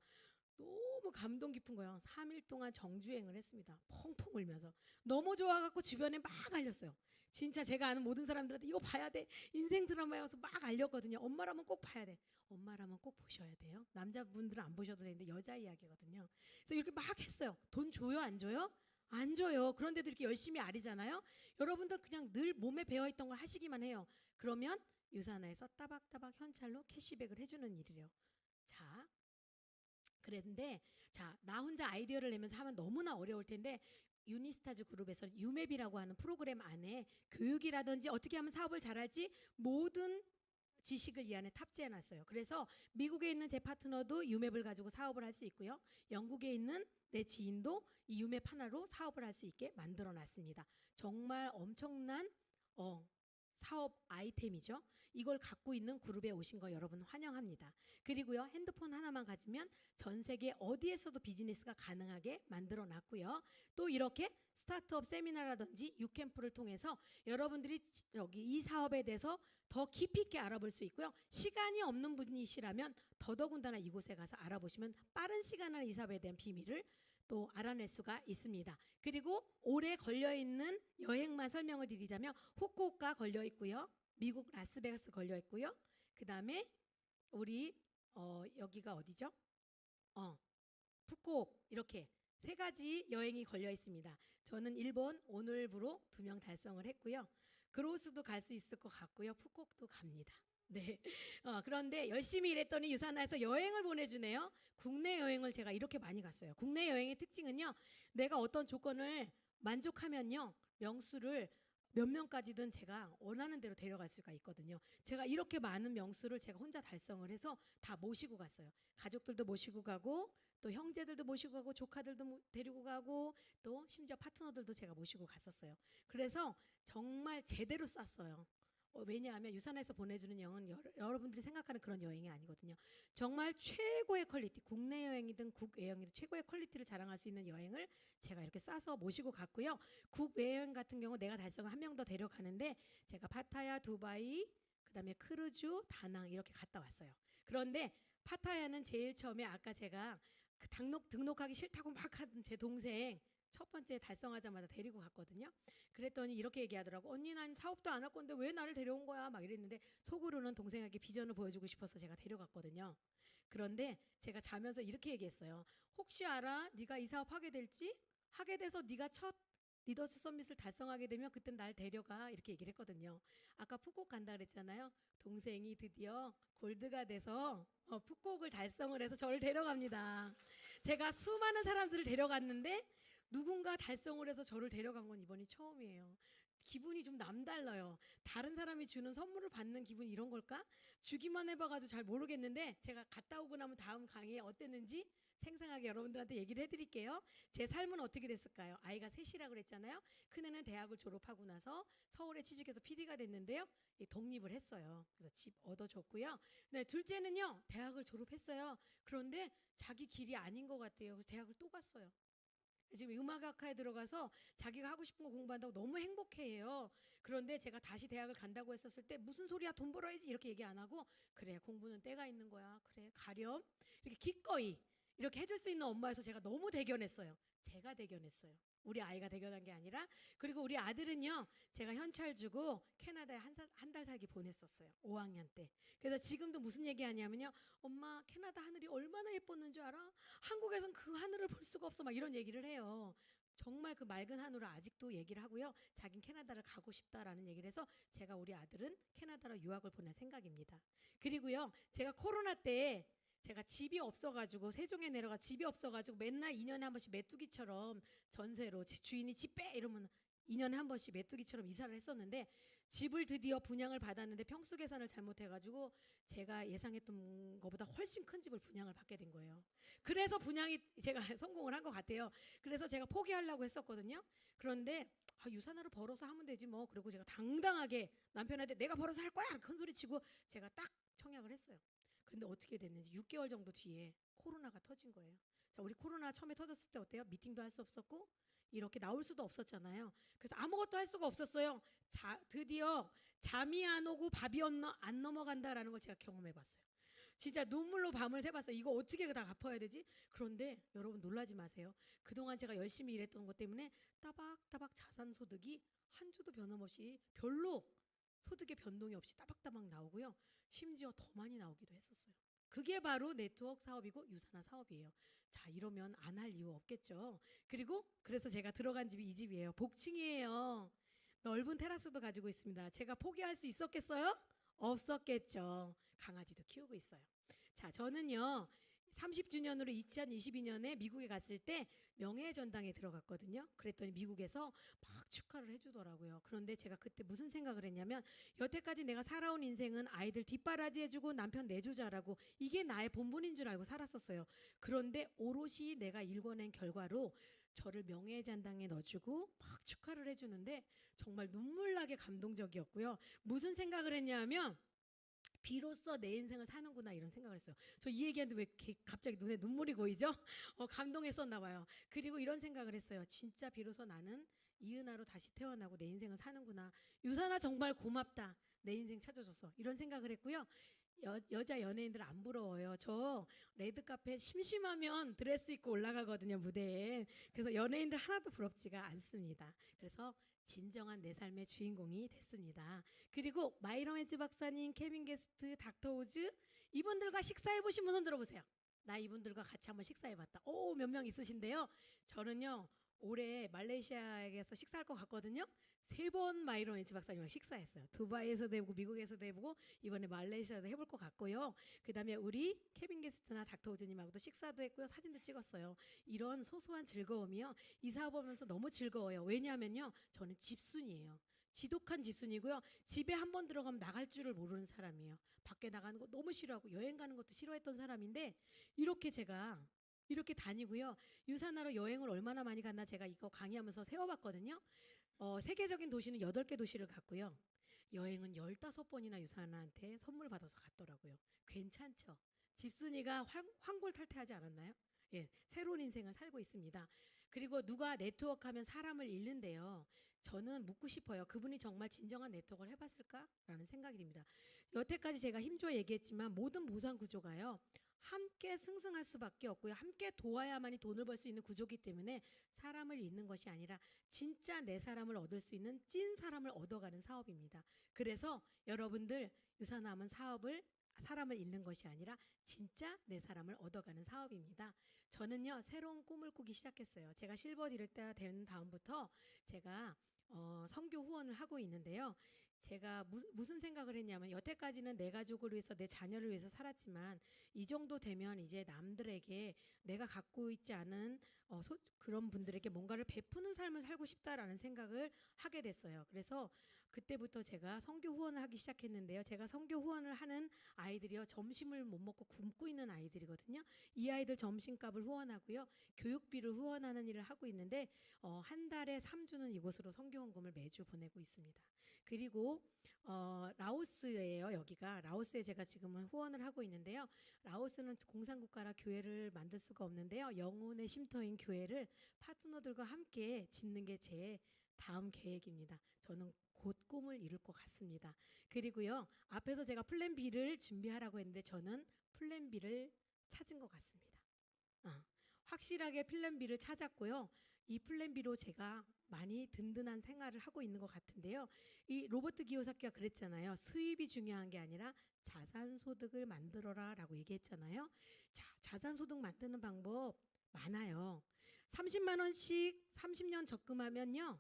너무 감동 깊은 거예요. 3일 동안 정주행을 했습니다. 펑펑 울면서. 너무 좋아갖고 주변에 막 알렸어요. 진짜 제가 아는 모든 사람들한테 이거 봐야 돼. 인생 드라마여서 막 알렸거든요. 엄마라면 꼭 봐야 돼. 엄마라면 꼭 보셔야 돼요. 남자분들은 안 보셔도 되는데 여자 이야기거든요. 그래서 이렇게 막 했어요. 돈 줘요, 안 줘요? 안 줘요. 그런데도 이렇게 열심히 아리잖아요. 여러분들 그냥 늘 몸에 배어있던 걸 하시기만 해요. 그러면 유산화에서 따박따박 현찰로 캐시백을 해주는 일이래요. 자, 그랬는데 나 혼자 아이디어를 내면서 하면 너무나 어려울 텐데 유니스타즈 그룹에서 유맵이라고 하는 프로그램 안에 교육이라든지 어떻게 하면 사업을 잘할지 모든 지식을 이 안에 탑재해놨어요. 그래서 미국에 있는 제 파트너도 유맵을 가지고 사업을 할 수 있고요. 영국에 있는 내 지인도 이 유맵 하나로 사업을 할 수 있게 만들어놨습니다. 정말 엄청난 사업 아이템이죠. 이걸 갖고 있는 그룹에 오신 거 여러분 환영합니다. 그리고요, 핸드폰 하나만 가지면 전 세계 어디에서도 비즈니스가 가능하게 만들어 놨고요. 또 이렇게 스타트업 세미나라든지 유캠프를 통해서 여러분들이 이 사업에 대해서 더 깊이 있게 알아볼 수 있고요. 시간이 없는 분이시라면 더더군다나 이곳에 가서 알아보시면 빠른 시간 안에 이 사업에 대한 비밀을 또 알아낼 수가 있습니다. 그리고 올해 걸려있는 여행만 설명을 드리자면 후쿠오카 걸려있고요. 미국 라스베가스 걸려있고요. 그 다음에 우리 여기가 어디죠? 푸꾸옥, 이렇게 3가지 여행이 걸려있습니다. 저는 일본 오늘부로 2명 달성을 했고요. 그로스도 갈 수 있을 것 같고요. 푸꾸옥도 갑니다. 네. 그런데 열심히 일했더니 유산화에서 여행을 보내주네요. 국내 여행을 제가 이렇게 많이 갔어요. 국내 여행의 특징은요, 내가 어떤 조건을 만족하면요, 명수를 몇 명까지든 제가 원하는 대로 데려갈 수가 있거든요. 제가 이렇게 많은 명수를 제가 혼자 달성을 해서 다 모시고 갔어요. 가족들도 모시고 가고 또 형제들도 모시고 가고 조카들도 데리고 가고 또 심지어 파트너들도 제가 모시고 갔었어요. 그래서 정말 제대로 쌌어요. 왜냐하면 유산에서 보내주는 여행은 여러분들이 생각하는 그런 여행이 아니거든요. 정말 최고의 퀄리티, 국내 여행이든 국외 여행이든 최고의 퀄리티를 자랑할 수 있는 여행을 제가 이렇게 싸서 모시고 갔고요. 국외 여행 같은 경우 내가 달성을 한 명 더 데려가는데 제가 파타야, 두바이, 그다음에 크루즈, 다낭 이렇게 갔다 왔어요. 그런데 파타야는 제일 처음에 아까 제가 그 등록하기 싫다고 막 하던 제 동생 첫 번째 달성하자마자 데리고 갔거든요. 그랬더니 이렇게 얘기하더라고. 언니 난 사업도 안 할 건데 왜 나를 데려온 거야? 막 이랬는데 속으로는 동생에게 비전을 보여주고 싶어서 제가 데려갔거든요. 그런데 제가 자면서 이렇게 얘기했어요. 혹시 알아? 네가 이 사업 하게 될지? 하게 돼서 네가 첫 리더스 서밋을 달성하게 되면 그때 날 데려가 이렇게 얘기를 했거든요. 아까 푸콕 간다 그랬잖아요. 동생이 드디어 골드가 돼서 푸콕을 달성을 해서 저를 데려갑니다. 제가 수많은 사람들을 데려갔는데 누군가 달성을 해서 저를 데려간 건 이번이 처음이에요. 기분이 좀 남달라요. 다른 사람이 주는 선물을 받는 기분이 이런 걸까? 주기만 해봐가지고 잘 모르겠는데 제가 갔다 오고 나면 다음 강의에 어땠는지 생생하게 여러분들한테 얘기를 해드릴게요. 제 삶은 어떻게 됐을까요? 아이가 셋이라고 그랬잖아요. 큰애는 대학을 졸업하고 나서 서울에 취직해서 PD가 됐는데요. 독립을 했어요. 그래서 집 얻어줬고요. 네, 둘째는요. 대학을 졸업했어요. 그런데 자기 길이 아닌 것 같아요. 그래서 대학을 또 갔어요. 지금 음악학과에 들어가서 자기가 하고 싶은 거 공부한다고 너무 행복해해요. 그런데 제가 다시 대학을 간다고 했었을 때 무슨 소리야 돈 벌어야지 이렇게 얘기 안 하고 그래 공부는 때가 있는 거야. 그래 가렴. 이렇게 기꺼이 이렇게 해줄 수 있는 엄마여서 제가 너무 대견했어요. 제가 대견했어요. 우리 아이가 대견한 게 아니라. 그리고 우리 아들은요. 제가 현찰 주고 캐나다에 한 달 살기 보냈었어요. 5학년 때. 그래서 지금도 무슨 얘기하냐면요. 엄마 캐나다 하늘이 얼마나 예뻤는 줄 알아? 한국에선 그 하늘을 볼 수가 없어. 막 이런 얘기를 해요. 정말 그 맑은 하늘을 아직도 얘기를 하고요. 자긴 캐나다를 가고 싶다라는 얘기를 해서 제가 우리 아들은 캐나다로 유학을 보낼 생각입니다. 그리고요. 제가 코로나 때 제가 집이 없어가지고 세종에 내려가 집이 없어가지고 맨날 2년에 한 번씩 메뚜기처럼 전세로 주인이 집 빼 이러면 2년에 한 번씩 메뚜기처럼 이사를 했었는데 집을 드디어 분양을 받았는데 평수 계산을 잘못해가지고 제가 예상했던 것보다 훨씬 큰 집을 분양을 받게 된 거예요. 그래서 분양이 제가 성공을 한 것 같아요. 그래서 제가 포기하려고 했었거든요. 그런데 유산으로 벌어서 하면 되지 뭐. 그리고 제가 당당하게 남편한테 내가 벌어서 할 거야 큰 소리 치고 제가 딱 청약을 했어요. 근데 어떻게 됐는지 6개월 정도 뒤에 코로나가 터진 거예요. 자, 우리 코로나 처음에 터졌을 때 어때요? 미팅도 할 수 없었고 이렇게 나올 수도 없었잖아요. 그래서 아무것도 할 수가 없었어요. 드디어 잠이 안 오고 밥이 안 넘어간다라는 걸 제가 경험해 봤어요. 진짜 눈물로 밤을 새봤어요. 이거 어떻게 다 갚아야 되지? 그런데 여러분 놀라지 마세요. 그동안 제가 열심히 일했던 것 때문에 따박따박 자산 소득이 한 주도 변함없이 별로 소득의 변동이 없이 따박따박 나오고요. 심지어 더 많이 나오기도 했었어요. 그게 바로 네트워크 사업이고 유산화 사업이에요. 자, 이러면 안 할 이유 없겠죠. 그리고 그래서 제가 들어간 집이 이 집이에요. 복층이에요. 넓은 테라스도 가지고 있습니다. 제가 포기할 수 있었겠어요? 없었겠죠. 강아지도 키우고 있어요. 자, 저는요. 30주년으로 2022년에 미국에 갔을 때 명예전당에 들어갔거든요. 그랬더니 미국에서 막 축하를 해주더라고요. 그런데 제가 그때 무슨 생각을 했냐면 여태까지 내가 살아온 인생은 아이들 뒷바라지 해주고 남편 내조자라고 이게 나의 본분인 줄 알고 살았었어요. 그런데 오롯이 내가 읽어낸 결과로 저를 명예전당에 넣어주고 막 축하를 해주는데 정말 눈물나게 감동적이었고요. 무슨 생각을 했냐면 비로소 내 인생을 사는구나 이런 생각을 했어요. 저 이 얘기하는데 왜 갑자기 눈에 눈물이 고이죠? 감동했었나 봐요. 그리고 이런 생각을 했어요. 진짜 비로소 나는 이은하로 다시 태어나고 내 인생을 사는구나. 유산아 정말 고맙다. 내 인생 찾아줘서 이런 생각을 했고요. 여자 연예인들 안 부러워요. 저 레드카펫 심심하면 드레스 입고 올라가거든요. 무대에. 그래서 연예인들 하나도 부럽지가 않습니다. 그래서 진정한 내 삶의 주인공이 됐습니다. 그리고 마이럼 헨즈 박사님, 케빈 게스트, 닥터 오즈 이분들과 식사해보신 분 손 들어보세요. 나 이분들과 같이 한번 식사해봤다. 오, 몇 명 있으신데요. 저는요. 올해 말레이시아에서 식사할 것 같거든요. 3번 마이럼 헨즈 박사님과 식사했어요. 두바이에서도 해보고 미국에서도 해보고 이번에 말레이시아에서 해볼 것 같고요. 그 다음에 우리 케빈 게스트나 닥터 오즈님하고도 식사도 했고요. 사진도 찍었어요. 이런 소소한 즐거움이요. 이 사업하면서 너무 즐거워요. 왜냐하면요. 저는 집순이에요. 지독한 집순이고요. 집에 한 번 들어가면 나갈 줄을 모르는 사람이에요. 밖에 나가는 거 너무 싫어하고 여행 가는 것도 싫어했던 사람인데 이렇게 제가 이렇게 다니고요. 유산하러 여행을 얼마나 많이 갔나 제가 이거 강의하면서 세워봤거든요. 세계적인 도시는 8개 도시를 갔고요. 여행은 15번이나 유산한테 선물 받아서 갔더라고요. 괜찮죠? 집순이가 환골탈태하지 않았나요? 예, 새로운 인생을 살고 있습니다. 그리고 누가 네트워크하면 사람을 잃는데요. 저는 묻고 싶어요. 그분이 정말 진정한 네트워크를 해봤을까라는 생각이 듭니다. 여태까지 제가 힘주어 얘기했지만 모든 보상 구조가요. 함께 승승할 수밖에 없고요. 함께 도와야만이 돈을 벌 수 있는 구조이기 때문에 사람을 잃는 것이 아니라 진짜 내 사람을 얻을 수 있는 찐 사람을 얻어가는 사업입니다. 그래서 여러분들 유산함은 사람을 잃는 것이 아니라 진짜 내 사람을 얻어가는 사업입니다. 저는요 새로운 꿈을 꾸기 시작했어요. 제가 실버 디렉터가 된 다음부터 제가 선교 후원을 하고 있는데요. 제가 무슨 생각을 했냐면 여태까지는 내 가족을 위해서 내 자녀를 위해서 살았지만 이 정도 되면 이제 남들에게 내가 갖고 있지 않은 그런 분들에게 뭔가를 베푸는 삶을 살고 싶다라는 생각을 하게 됐어요. 그래서 그때부터 제가 선교 후원을 하기 시작했는데요. 제가 선교 후원을 하는 아이들이요. 점심을 못 먹고 굶고 있는 아이들이거든요. 이 아이들 점심값을 후원하고요. 교육비를 후원하는 일을 하고 있는데 한 달에 3주는 이곳으로 선교원금을 매주 보내고 있습니다. 그리고 라오스예요. 여기가 라오스에 제가 지금은 후원을 하고 있는데요. 라오스는 공산국가라 교회를 만들 수가 없는데요. 영혼의 쉼터인 교회를 파트너들과 함께 짓는 게 제 다음 계획입니다. 저는 곧 꿈을 이룰 것 같습니다. 그리고요. 앞에서 제가 플랜 B를 준비하라고 했는데 저는 플랜 B를 찾은 것 같습니다. 확실하게 플랜 B를 찾았고요. 이 플랜 B로 제가 많이 든든한 생활을 하고 있는 것 같은데요. 이 로버트 기요사키가 그랬잖아요. 수입이 중요한 게 아니라 자산소득을 만들어라 라고 얘기했잖아요. 자산소득 만드는 방법 많아요. 30만 원씩 30년 적금하면요.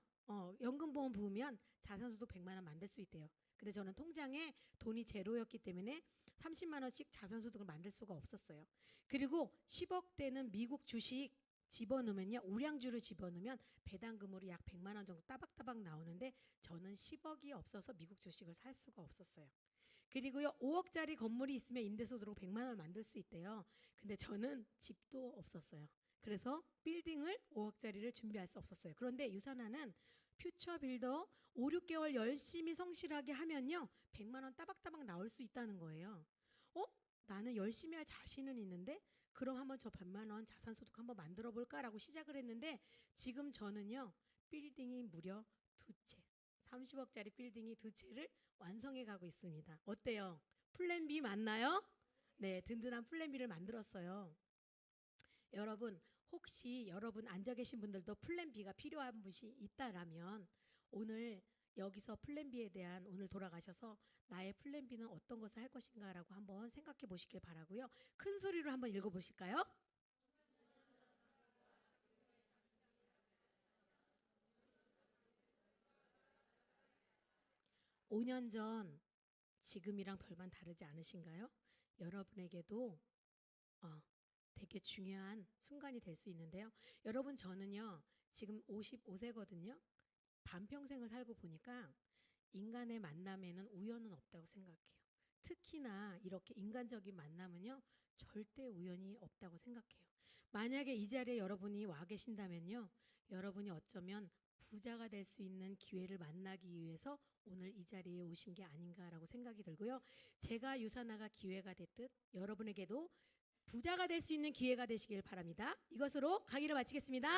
연금보험 부으면 자산소득 100만 원 만들 수 있대요. 근데 저는 통장에 돈이 제로였기 때문에 30만 원씩 자산소득을 만들 수가 없었어요. 그리고 10억 대는 미국 주식 집어넣으면요. 우량주를 집어넣으면 배당금으로 약 100만 원 정도 따박따박 나오는데 저는 10억이 없어서 미국 주식을 살 수가 없었어요. 그리고요. 5억짜리 건물이 있으면 임대소득으로 100만 원을 만들 수 있대요. 근데 저는 집도 없었어요. 그래서 빌딩을 5억짜리를 준비할 수 없었어요. 그런데 유산하는 퓨처 빌더 5, 6개월 열심히 성실하게 하면요. 100만 원 따박따박 나올 수 있다는 거예요. 나는 열심히 할 자신은 있는데 그럼 한번 저 100만 원 자산소득 한번 만들어 볼까라고 시작을 했는데 지금 저는요. 빌딩이 무려 2채 30억짜리 빌딩이 2채를 완성해 가고 있습니다. 어때요? 플랜 B 맞나요? 네, 든든한 플랜 B를 만들었어요. 여러분 혹시 여러분 앉아 계신 분들도 플랜 B가 필요한 분이 있다라면 오늘 여기서 플랜 B에 대한 오늘 돌아가셔서 나의 플랜 B는 어떤 것을 할 것인가라고 한번 생각해 보시길 바라고요. 큰 소리로 한번 읽어 보실까요? 5년 전 지금이랑 별반 다르지 않으신가요? 여러분에게도 되게 중요한 순간이 될 수 있는데요. 여러분 저는요. 지금 55세거든요. 반평생을 살고 보니까 인간의 만남에는 우연은 없다고 생각해요. 특히나 이렇게 인간적인 만남은요. 절대 우연이 없다고 생각해요. 만약에 이 자리에 여러분이 와 계신다면요. 여러분이 어쩌면 부자가 될 수 있는 기회를 만나기 위해서 오늘 이 자리에 오신 게 아닌가라고 생각이 들고요. 제가 유산화가 기회가 됐듯 여러분에게도 부자가 될 수 있는 기회가 되시길 바랍니다. 이것으로 강의를 마치겠습니다.